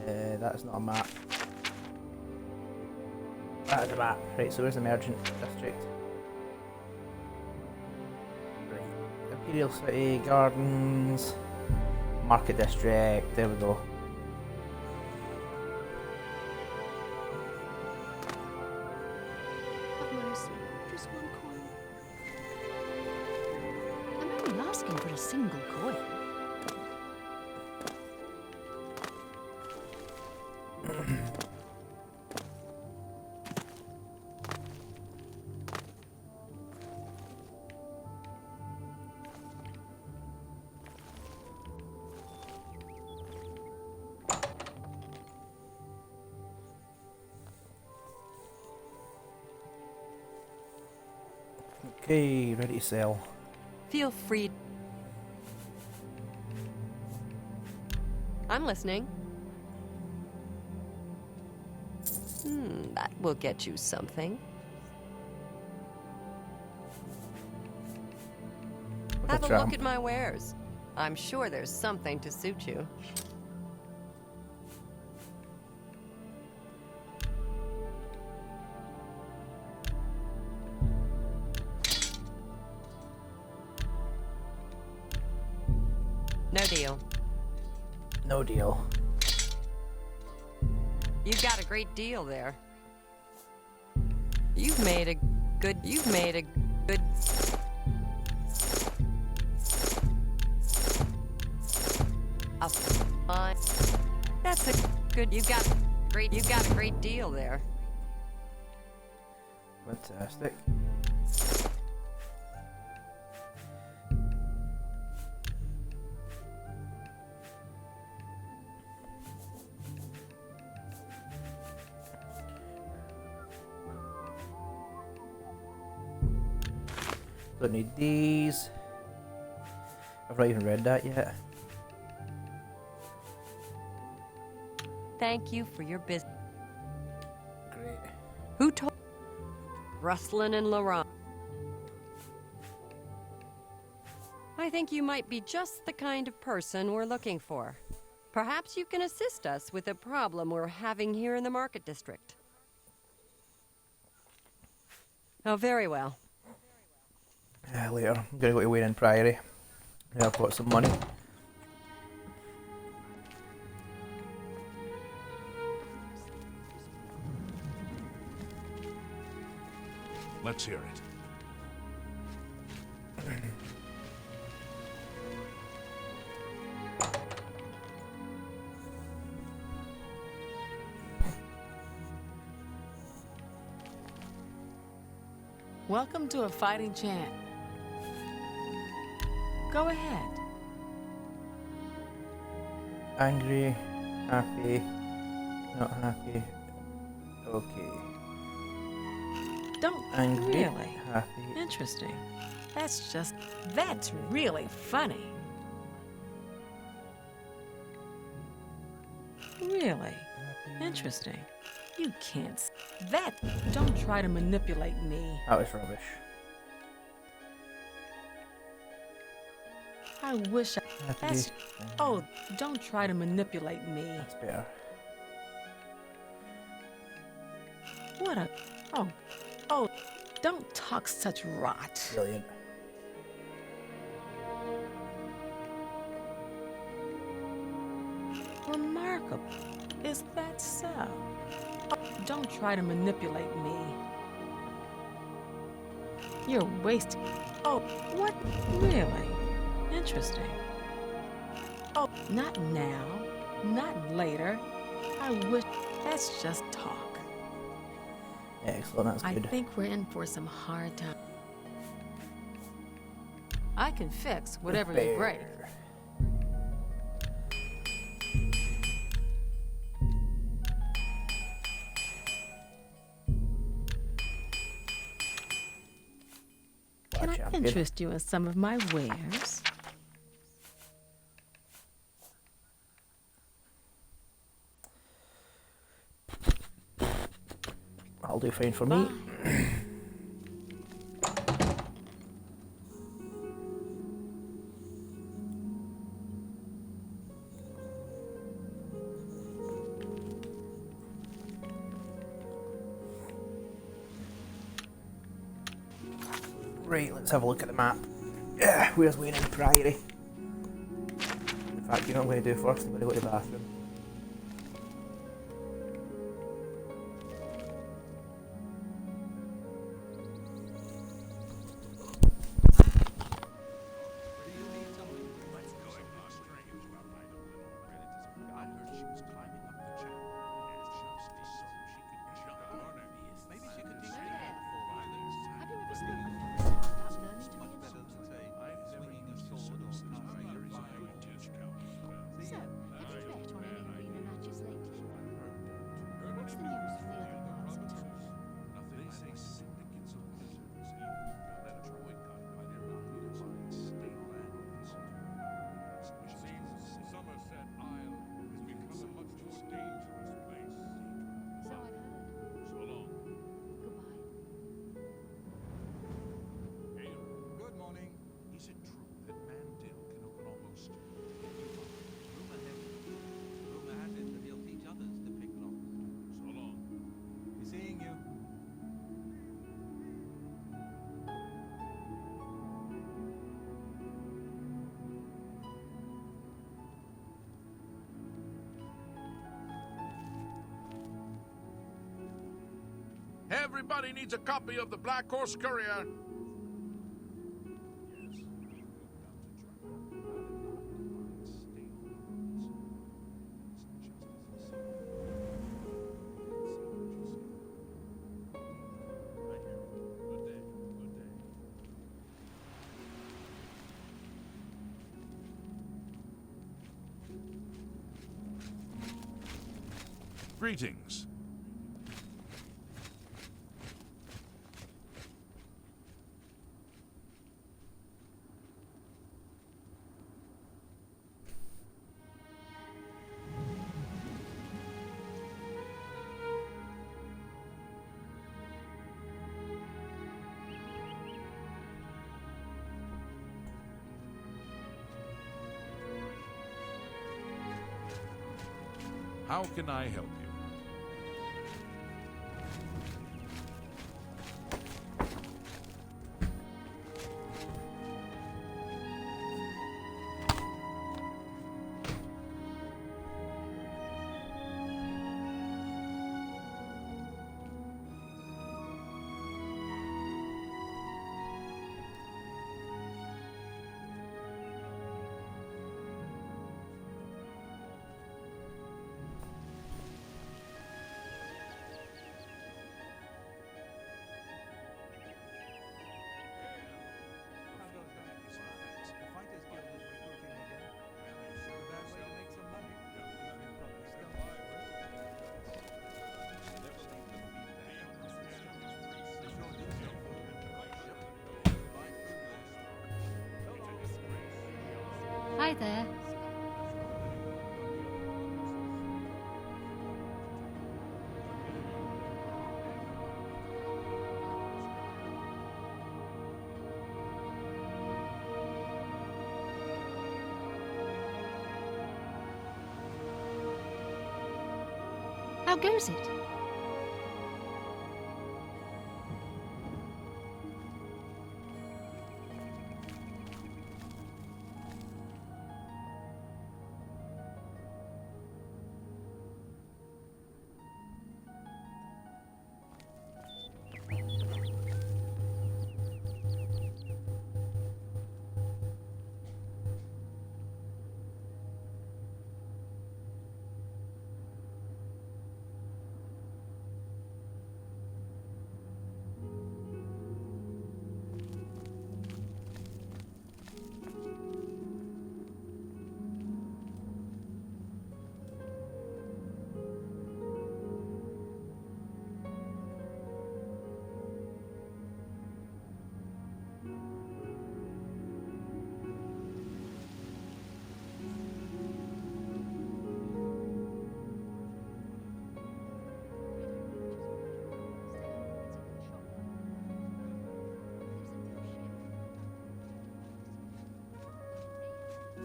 [SPEAKER 1] That's not a map. That is a map. Right, so where's the Merchant District? Right. Imperial City, Gardens, Market District, there we go.
[SPEAKER 7] Have mercy, just one coin. I'm only asking for a single coin.
[SPEAKER 1] Okay, ready to sell.
[SPEAKER 6] Feel free. I'm listening. That will get you something. Have a look at my wares. I'm sure there's something to suit you. No deal.
[SPEAKER 1] No deal.
[SPEAKER 6] You got a great deal there. You've made a good. A fine. That's a good. You got a great deal there.
[SPEAKER 1] Fantastic. Don't need these. I've not even read that yet.
[SPEAKER 6] Thank you for your business.
[SPEAKER 1] Great.
[SPEAKER 6] Who told? Rustlin and Laurent. I think you might be just the kind of person we're looking for. Perhaps you can assist us with a problem we're having here in the Market District. Oh, very well.
[SPEAKER 1] Later. I'm gonna go to Wayne Priory. Yeah, I've got some money.
[SPEAKER 2] Let's hear it.
[SPEAKER 10] Welcome to a fighting chant. Go ahead.
[SPEAKER 1] Angry, happy, not happy. Okay.
[SPEAKER 10] Don't
[SPEAKER 1] Angry,
[SPEAKER 10] really.
[SPEAKER 1] happy.
[SPEAKER 10] Interesting. That's really funny. Really? Interesting. You can't. Don't try to manipulate me.
[SPEAKER 1] That was rubbish.
[SPEAKER 10] I wish I.
[SPEAKER 1] Happy.
[SPEAKER 10] Oh, don't try to manipulate me.
[SPEAKER 1] That's better.
[SPEAKER 10] What a. Oh, don't talk such rot.
[SPEAKER 1] Brilliant.
[SPEAKER 10] Remarkable. Is that so? Oh, don't try to manipulate me. You're wasting. Oh, what? Really? Interesting. Oh, not now. Not later. I wish. That's just talk.
[SPEAKER 1] Excellent, that's
[SPEAKER 10] I
[SPEAKER 1] good.
[SPEAKER 10] think we're in for some hard time. I can fix whatever you break. Can I interest you in some of my wares?
[SPEAKER 1] That'll do fine for me. Right, let's have a look at the map. Where's Wayne in Priory? In fact, you know what I'm going to do first? I'm going to go to the bathroom.
[SPEAKER 2] Everybody needs a copy of the Black Horse Courier. Greetings. How can I help you?
[SPEAKER 7] Hi there. How goes it?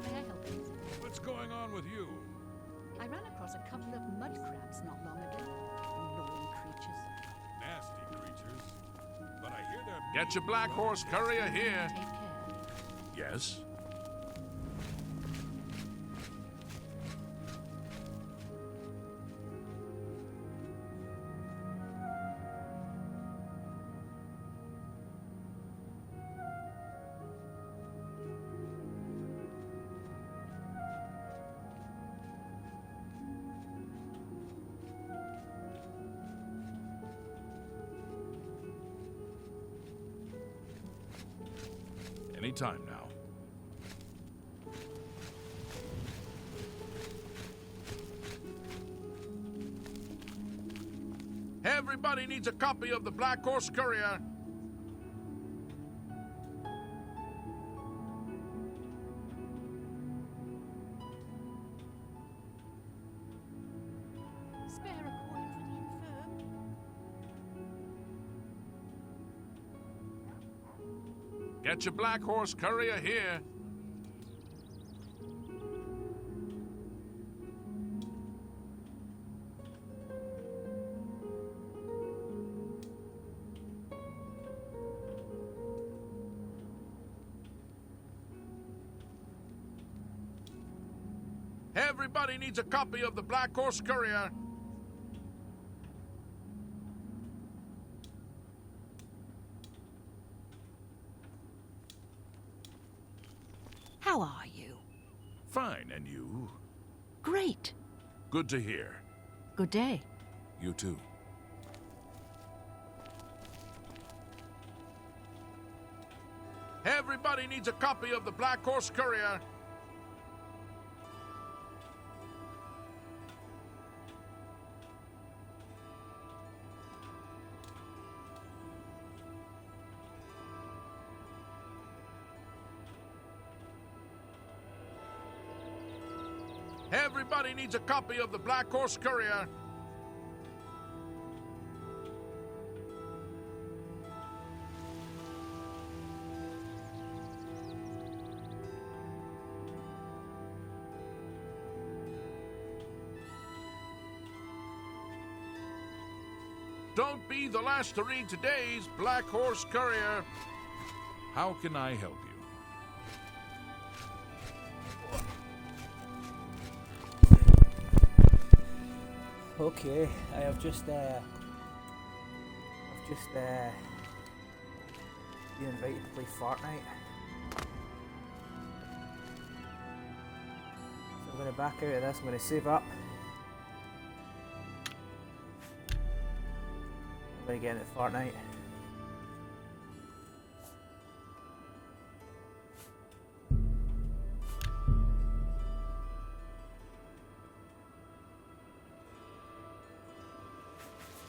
[SPEAKER 7] May I help you?
[SPEAKER 5] What's going on with you?
[SPEAKER 7] I ran across a couple of mud crabs not long ago. Annoying creatures.
[SPEAKER 5] Nasty creatures. But I hear they're...
[SPEAKER 2] Get your black horse courier here.
[SPEAKER 7] Take care.
[SPEAKER 2] Yes? Anytime now. Everybody needs a copy of the Black Horse Courier.
[SPEAKER 7] Spare a coin for the infirm.
[SPEAKER 2] Get your Black Horse Courier here. Everybody needs a copy of the Black Horse Courier.
[SPEAKER 7] How are you?
[SPEAKER 2] Fine, and you?
[SPEAKER 7] Great.
[SPEAKER 2] Good to hear.
[SPEAKER 7] Good day.
[SPEAKER 2] You too. Everybody needs a copy of the Black Horse Courier. Everybody needs a copy of the Black Horse Courier. Don't be the last to read today's Black Horse Courier. How can I help you?
[SPEAKER 1] Okay, I have just been invited to play Fortnite. So I'm going to back out of this, I'm going to save up. I'm going to get into Fortnite.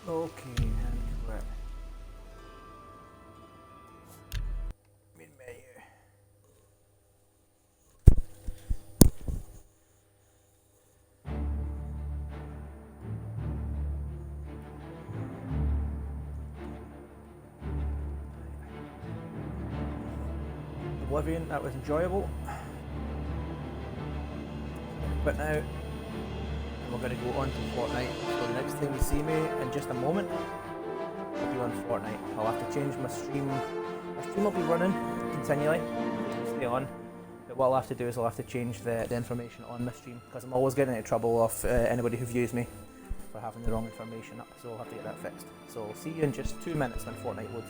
[SPEAKER 1] Okay, and quit. Main menu. Oblivion. That was enjoyable. But now, and we're going to go on to Fortnite. So the next time you see me in just a moment, I'll be on Fortnite. I'll have to change my stream. My stream will be running continually. It'll stay on. But what I'll have to do is I'll have to change the information on my stream, because I'm always getting into trouble off anybody who views me for having the wrong information up. So I'll have to get that fixed. So I'll see you in just 2 minutes when Fortnite loads.